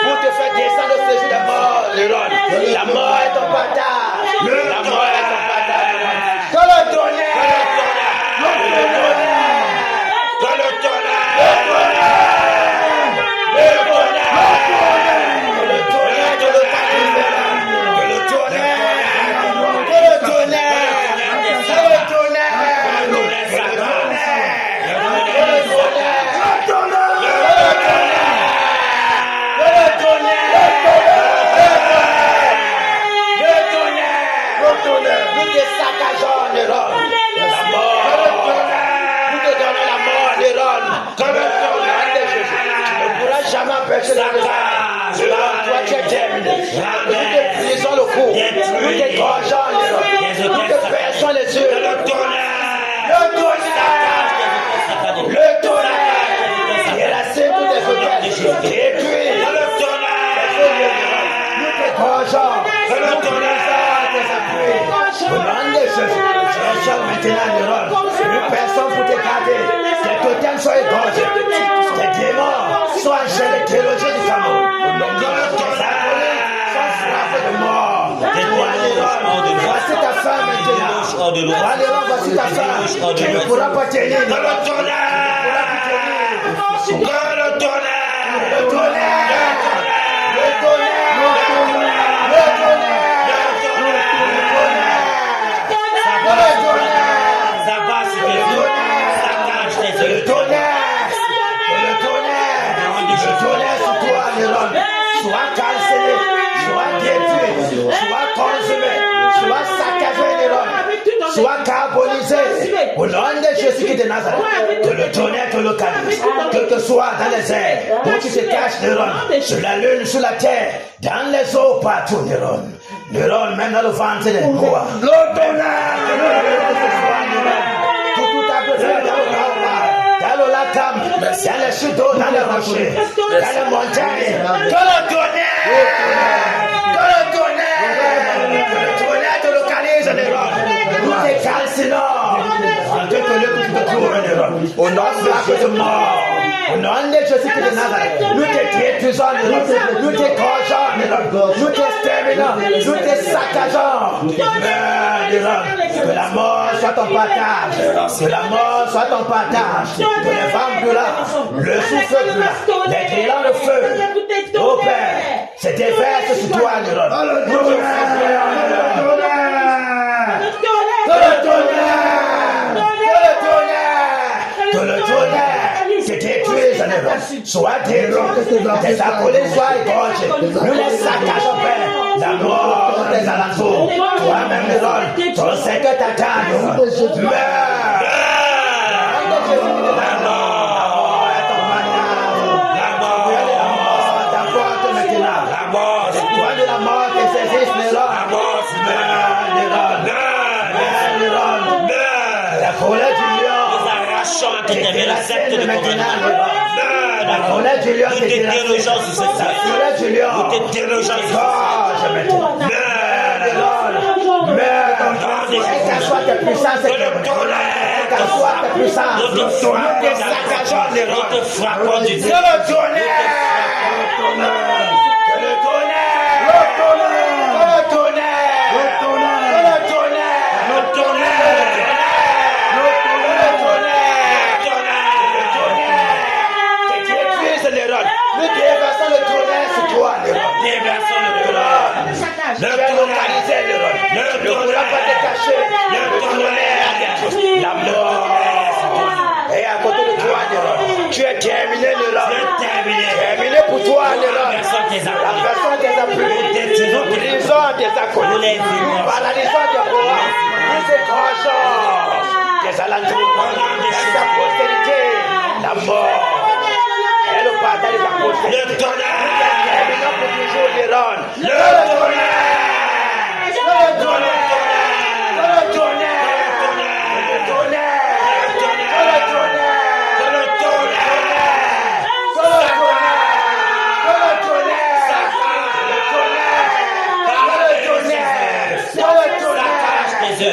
pour te faire descendre au séjour de la mort, les rangs. La mort est ton partage. La mort est ton partage. Que le tonnerre, que le tonnerre, que le tonnerre, toi tu es terminé. Nous te brisons le cou. Nous te gorgeons les rangs. Nous te perçons les yeux. Le tonnerre. Et la scène tout est faite. Et puis, nous te gorgeons. Nous te brisons tes appuis. Au nom de Jésus, cherchons maintenant les rangs. Une personne pour te garder. Tes totems soient égorgés. Tes démons soient gelés, délogés du Cameroun. Voici ta femme maintenant. Voici ta femme. Tu ne pourras pas tenir. Le soit calciné, soit détruit, soit consumé, soit saccagé les rangs, soit carbonisé. Au nom de Jésus de Nazareth, que le tonnerre te localise, quel que soit dans les airs, où tu te caches les rangs, sur la lune, sur la terre, dans les eaux, partout les rangs. Les rangs, même dans le ventre des bois. Le tonnerre, tout a besoin dans le lac, dans les chutes d'eau, dans les rochers, dans les montagnes. Que le tonnerre te localise les rangs. Nous te calcinons. En Dieu que le coup te trouve les rangs. Au nom de Jésus mort. Au nom de Jésus de Nazareth. Nous te détruisons les rangs. Nous te gorgeons les rangs. Nous t'exterminons. Nous te saccageons. Les rangs. Que la mort soit ton partage. Que la mort soit ton partage. Que les femmes brûlantes, le souffle brûlant, les grillons de feu. Ô Père, c'est déverse sur toi, les rangs. Que le tonnerre te détruise, les rangs. Soit détruit, tes accolés soient égorgés. Nous les saccageons, Père. La mort des alentours. Toi-même, les rangs, ton Seigneur t'attend. Meurs. La colère du lion, c'est qu'elle soit tes puissances, qu'elle soit tes puissances, nous te saccageons les rangs. Que le tonnerre, nous déversons le tonnerre sur toi, les rangs. Déversons le tonnerre. Tu es localisé, les rangs. Ne pourras pas te cacher. Le tonnerre, la mort. Et à côté de toi, les rangs, tu es terminé, les rangs. Terminé pour toi, les rangs.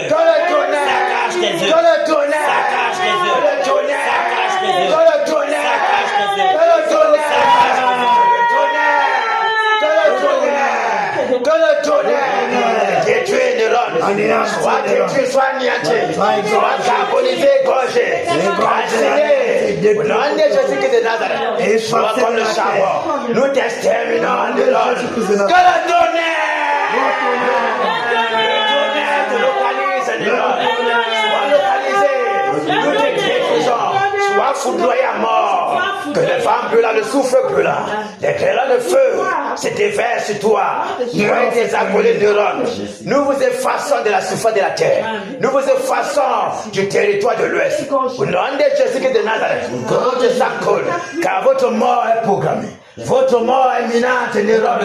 Que le tonnerre. Ça cache tes œufs. Que le tonnerre. Ça cache tes œufs. Que le tonnerre. Ça cache tes œufs. Que le tonnerre. Ça cache tes œufs. Que le tonnerre. Ça cache tes œufs. Que le tonnerre. Que le tonnerre. Détruis Néron. Soit détruit, soit anéanti. Soit carbonisé, gorgé. Calciné. Au nom de Jésus-Christ de Nazareth. Soit comme le charbon. Nous t'exterminons, Néron. Que le tonnerre. Te localise, Néron. Sois localisé. Nous te détruisons. Sois foudroyé à mort. Que les femmes brûlent, le souffle brûle. Les grêlons de feu se déversent sur toi. Soyez des accolés de Néron. Nous vous effaçons de la surface de la terre. Nous vous effaçons du territoire de l'Ouest. Au nom de Jésus-Christ de Nazareth, que votre sang coule, car votre mort est programmée. Votre mort est imminente, Néron.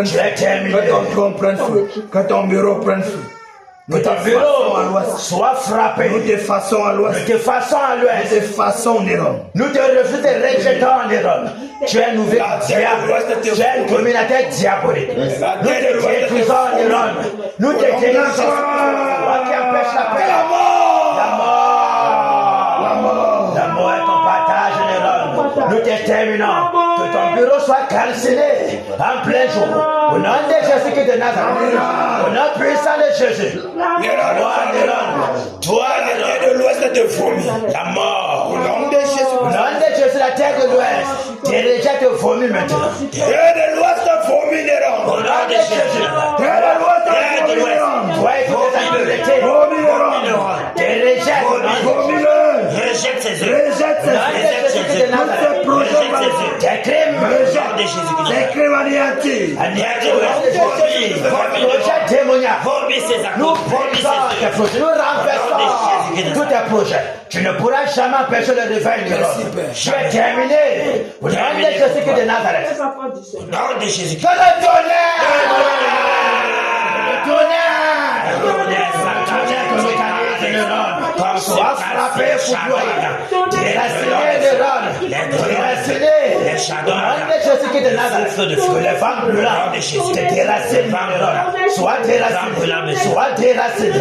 Tu es terminé. Que ton bureau prenne feu. Que ton bureau soit frappé. Nous te façons à l'ouest. Nous te façons à l'ouest. Nous te façons, Néron. Nous te refusons et rejetons, Néron. Tu es un nouvel diable. Tu es un communautaire diabolique. Nous te détruisons, Néron. Nous te détruisons. Toi qui empêche la paix. La mort. La mort est ton partage, Néron. Nous t'exterminons. Que ton bureau soit calciné en plein jour. Au nom de Jésus-Christ de Nazareth. Au nom puissant de Jésus. Toi, de l'ouest te vomit. la mort. Au nom de Jésus. Au nom de Jésus, la terre de l'ouest. Tu es déjà te vomi maintenant. Terre de l'ouest te vomit, Néron. Au nom de Jésus. Terre de l'ouest te vomit, Néron. Toi, il faut t'interpréter. Vomis, Néron. Tu rejettes. Vomis-le. Rejette ses œufs. Rejette ses Rejette ses œufs. Tous ces projets Rejette ses œufs. Tes crimes. Au nom de Jésus-Christ. Ces crimes anéantis. Anéantis. Projet démoniaque. Vomis ses Nous accords. Vomis ses brisons tes œufs. projets. Nous renversons tous tes projets. Tu ne pourras jamais empêcher le réveil de l'homme. Tu es terminé. Au nom de Jésus-Christ de Nazareth. Au nom de Jésus-Christ. Que le tonnerre. Le tonnerre. Sois frappé, foudroyé. Déraciné, Néron. Déraciné. Au nom de Jésus-Christ de Nazareth. Que les femmes brûlantes te déracinent, Néron. Sois déraciné. Sois déraciné.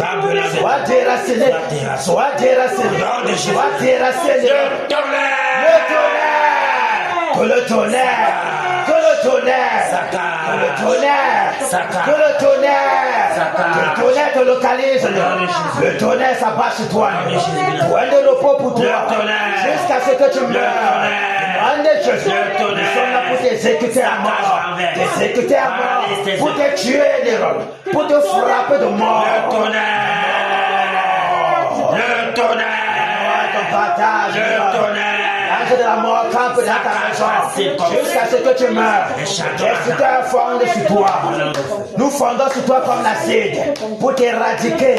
Sois déraciné. Sois déraciné. Sois déraciné. Le tonnerre. Que le tonnerre. Que le tonnerre. Que le tonnerre. Que le tonnerre. Que le tonnerre te localise. Le tonnerre s'abat sur toi. Point de repos pour toi. Jusqu'à ce que tu meurs. Nom de Jésus. Nous sommes là pour t'exécuter à mort. T'exécuter à mort. Pour te tuer, Néron. Pour te frapper de mort. Le tonnerre. Ton partage. Le tonnerre. L'ange de la mort campe dans ta maison jusqu'à ce que tu meurs. Destructeur fonde sur toi. Nous fondons sur toi comme l'acide pour t'éradiquer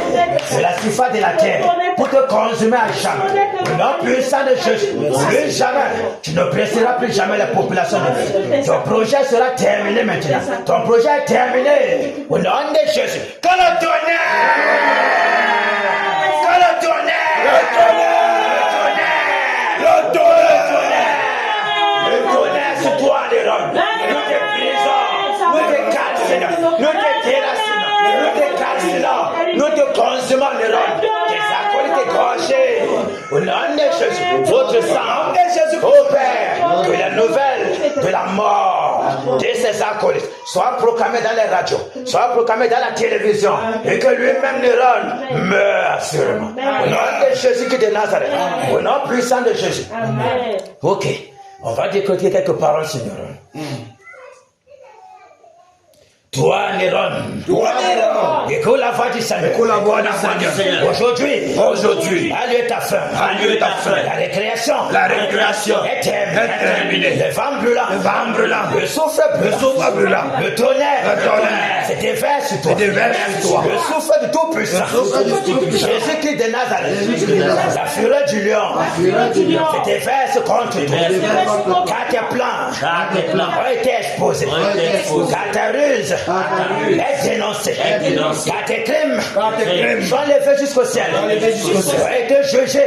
de la surface de la terre, pour te consumer à jamais. Au nom puissant de Jésus, plus jamais, tu ne blesseras plus jamais la population de vie. Ton projet sera terminé maintenant. Ton projet est terminé. Au nom de Jésus. Que le tonnerre! Que le tonnerre! Le tonnerre! Sur toi, Néron. Nous te brisons, nous te calcinons, nous te déracinons, nous te calcinons, nous te consumons, Néron. Tes acolytes gorgés. Au nom de Jésus, votre sang, ô Père, que la nouvelle de la mort de ces acolytes soit proclamée dans les radios, soit proclamée dans la télévision, et que lui-même, Néron, meure sûrement. Au nom de Jésus-Christ de Nazareth, au nom puissant de Jésus. Ok. On va décoder quelques paroles, Seigneur. Toi, Néron. Écoute la voix du Seigneur. Aujourd'hui. A lieu ta fin. La récréation. Est terminée. Les vents brûlants. Le souffle brûlant. Le tonnerre. C'est déverse sur toi. Le souffle du Tout-Puissant. Jésus-Christ de Nazareth. La fureur du lion. Se déverse contre toi. Car tes plans ont été exposés. Car ta ruse est dénoncée. Car tes crimes sont levés jusqu'au ciel. Ont été jugés.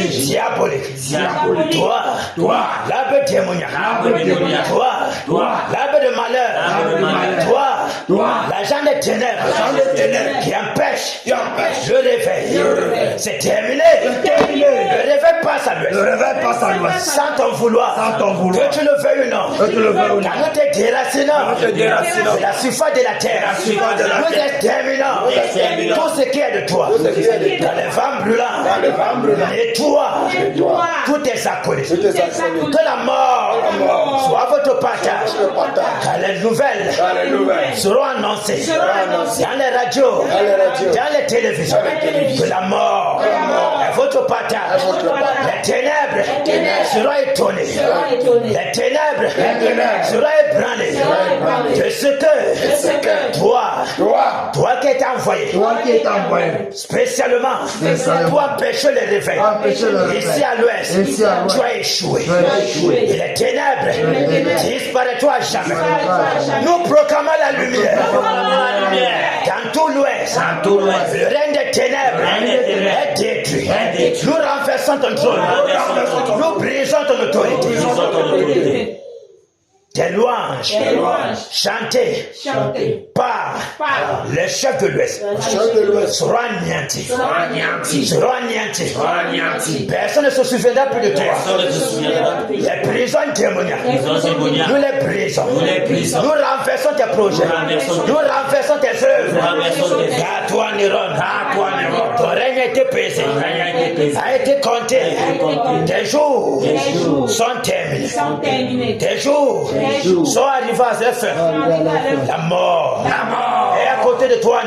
Diabolique. Toi, l'arbre démoniaque. Toi, l'arbre de malheur. Toi, L'agent des ténèbres qui empêche le réveil. C'est terminé. Le réveil passe à l'ouest. Sans ton vouloir. Que tu le veuilles ou non. Car nous te déracinons de la surface de la terre. Nous exterminons tout ce qui est de toi. Dans les vents brûlants. Et toi, tous tes acolytes. Que la mort soit votre partage. Car les nouvelles seront annoncées dans les radios, dans les télévisions. Que la mort est votre partage. Les ténèbres seront étonnées. Les ténèbres seront ébranlées de ce que toi qui es envoyé spécialement pour empêcher le réveil. Ici à l'ouest, tu as échoué. Et les ténèbres disparaîtront à jamais. Nous proclamons la lumière dans tout l'ouest. Le règne des ténèbres est détruit. Nous renversons ton trône. Nous brisons ton autorité. Tes louanges chantées par les chefs de l'Ouest seront anéantis. Personne ne se souviendra plus de toi. Les prisons démoniaques, nous les brisons. Nous renversons tes projets. Nous renversons tes œuvres. Car toi, Néron, ton règne a été pesé, a été compté. Tes jours sont terminés. Tes jours sont arrivés à leur fin. La mort est à côté de toi.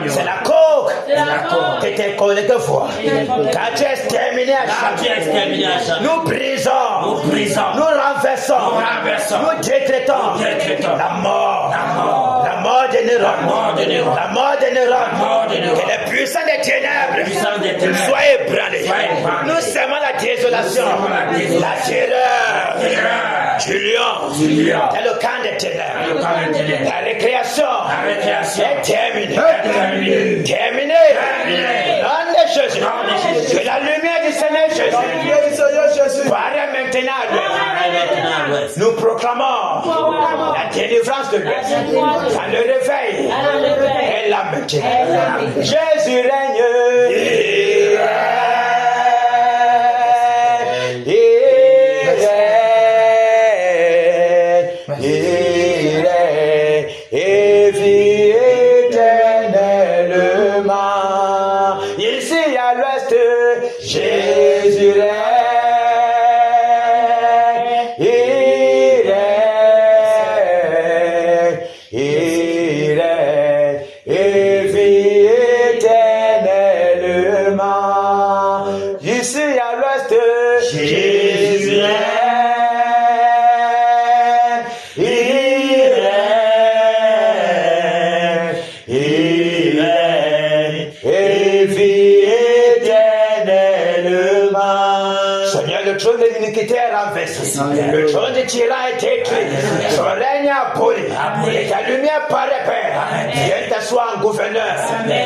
C'est la coque que tes collègues voient. Quand tu es terminé à chaque. Nous brisons. Nous renversons. Nous décrétons la mort de Néron. La mort de Néron. Que les puissants des ténèbres soient ébranlés. Nous semons la désolation, la terreur du lion. Dans le camp des ténèbres. La récréation est terminée. Nom de Jésus. Que la lumière du Seigneur Jésus paraît maintenant à l'ouest. Nous proclamons la délivrance de l'ouest. Dans le réveil et la maintenant. Jésus règne. Et vit éternellement. Ici à l'ouest, Jésus règne. Il règne et vit éternellement. Ici à l'ouest, Jésus règne. Le trône de tyran est détruit. Son règne aboli. Et ta lumière paraît, Père. Viens t'asseoir en gouverneur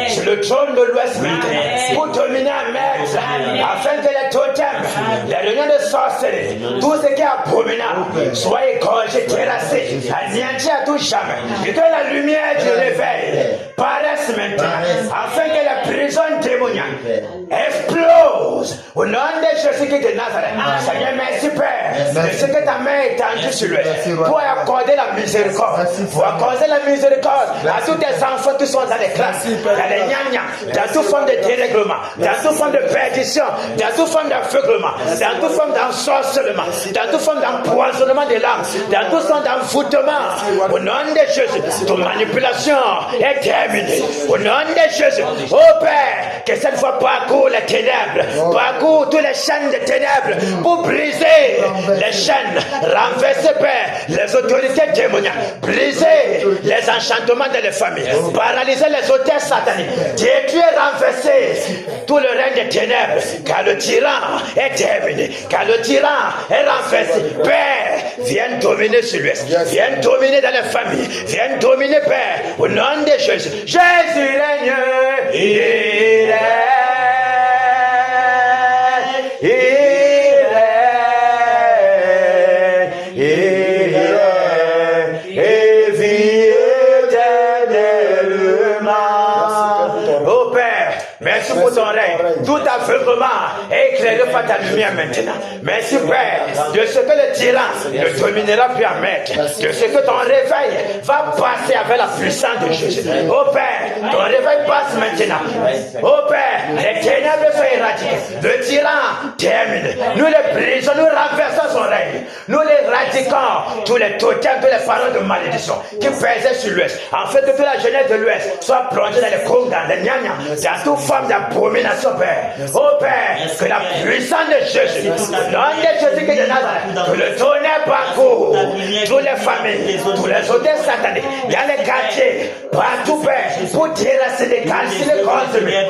sur le trône de l'Ouest maintenant pour dominer un maître, afin que les totems, les réunions de sorcellerie, tout ce qui est abominable soit égorgé, terrassé, anéanti à tout jamais. Et que la lumière du réveil paraisse maintenant, afin que la prison démoniaque explose au nom de Jésus-Christ de Nazareth. Seigneur, merci Père de ce que ta main est tendue sur lui pour accorder la miséricorde, pour accorder la miséricorde à tous tes enfants qui sont dans les classes, dans les gnagnas, dans toute forme de dérèglement, dans toute forme de perdition, dans toute forme d'aveuglement, dans toute forme d'ensorcellement, dans toute forme d'empoisonnement de l'âme, dans toute forme d'envoûtement. Au nom de Jésus, ton manipulation est terminée. Au nom de Jésus, oh Père, que cette fois parcours les ténèbres, parcours tous les chaînes de ténèbres pour briser les chaînes, renverser, Père, les autorités démoniaques, briser les enchantements de les familles, paralyser les hôtels sataniques, détruire, renverser tout le règne des ténèbres, car le tyran est terminé, car le tyran est renversé. Père, viens dominer sur l'Ouest, viens dominer dans les familles, viens dominer, Père, au nom de Jésus. Jésus règne, il règne. Et vie Merci pour ton règne. Tout aveuglement est éclairé par ta lumière maintenant. Merci, Père, de ce que le tyran ne dominera plus à mettre. De ce que ton réveil va passer avec la puissance de Jésus. Oh Père, ton réveil passe maintenant. Oh Père, les ténèbres sont éradiquées. Le tyran termine. Nous les brisons, nous renversons son règne. Nous les radiquons. Tous les totems, tous les paroles de malédiction qui pesaient sur l'Ouest. En fait, que toute la jeunesse de l'Ouest soit plongée dans les congas, les gnagnas, dans toute forme d'abomination, Père. Oh Père, que la puissance de Jésus, le nom de Jésus de Nazareth, que le tonnerre parcourt toutes les familles, tous les hôtels sataniques, dans les quartiers, partout, Père, pour déraciner, calciner, consommer.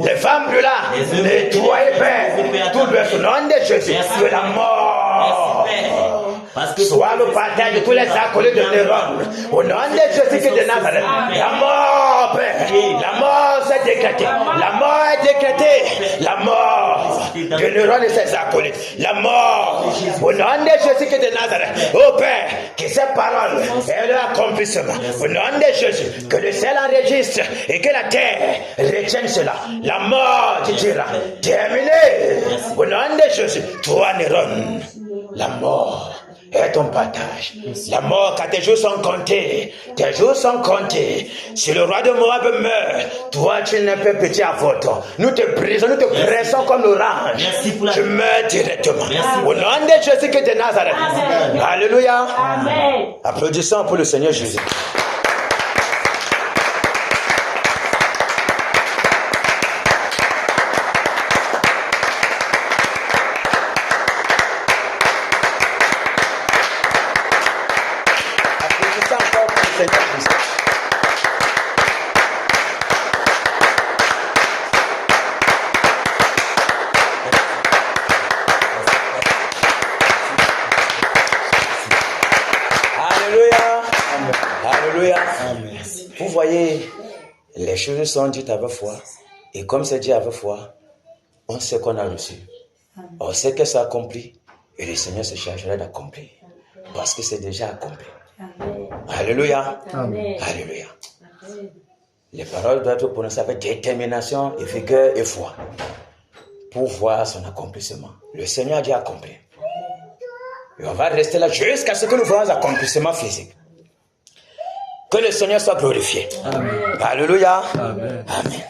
Les femmes brûlantes, nettoyer, Père, tout le nom de Jésus, que la mort soit le partage de tous les acolytes de Néron. Au nom de Jésus de Nazareth, la mort, Père, la mort s'est décrétée. La mort est décrétée. La mort de Néron et ses acolytes. La mort. Au nom de Jésus de Nazareth. Oh Père, que ces paroles aient leur accomplissement. Au nom de Jésus, que le ciel enregistre et que la terre retienne cela. La mort, tu diras, terminé. Au nom de Jésus, toi Néron, la mort est ton partage. La mort, car tes jours sont comptés. Tes jours sont comptés. Si le roi de Moab meurt, toi tu n'es pas petit à votre. Nous te brisons, nous te pressons comme l'orange. Tu meurs directement. Au nom de Jésus de Nazareth. Amen. Alléluia. Amen. Applaudissons pour le Seigneur Jésus. Vous voyez, les choses sont dites avec foi. Et comme c'est dit avec foi, on sait qu'on a reçu. On sait que c'est accompli. Et le Seigneur se chargera d'accomplir. Parce que c'est déjà accompli. Amen. Alléluia. Amen. Alléluia. Amen. Les paroles doivent être prononcées avec détermination, et vigueur et foi. Pour voir son accomplissement. Le Seigneur a déjà accompli. Et on va rester là jusqu'à ce que nous voyons l'accomplissement physique. Que le Seigneur soit glorifié. Amen. Alléluia. Amen. Amen.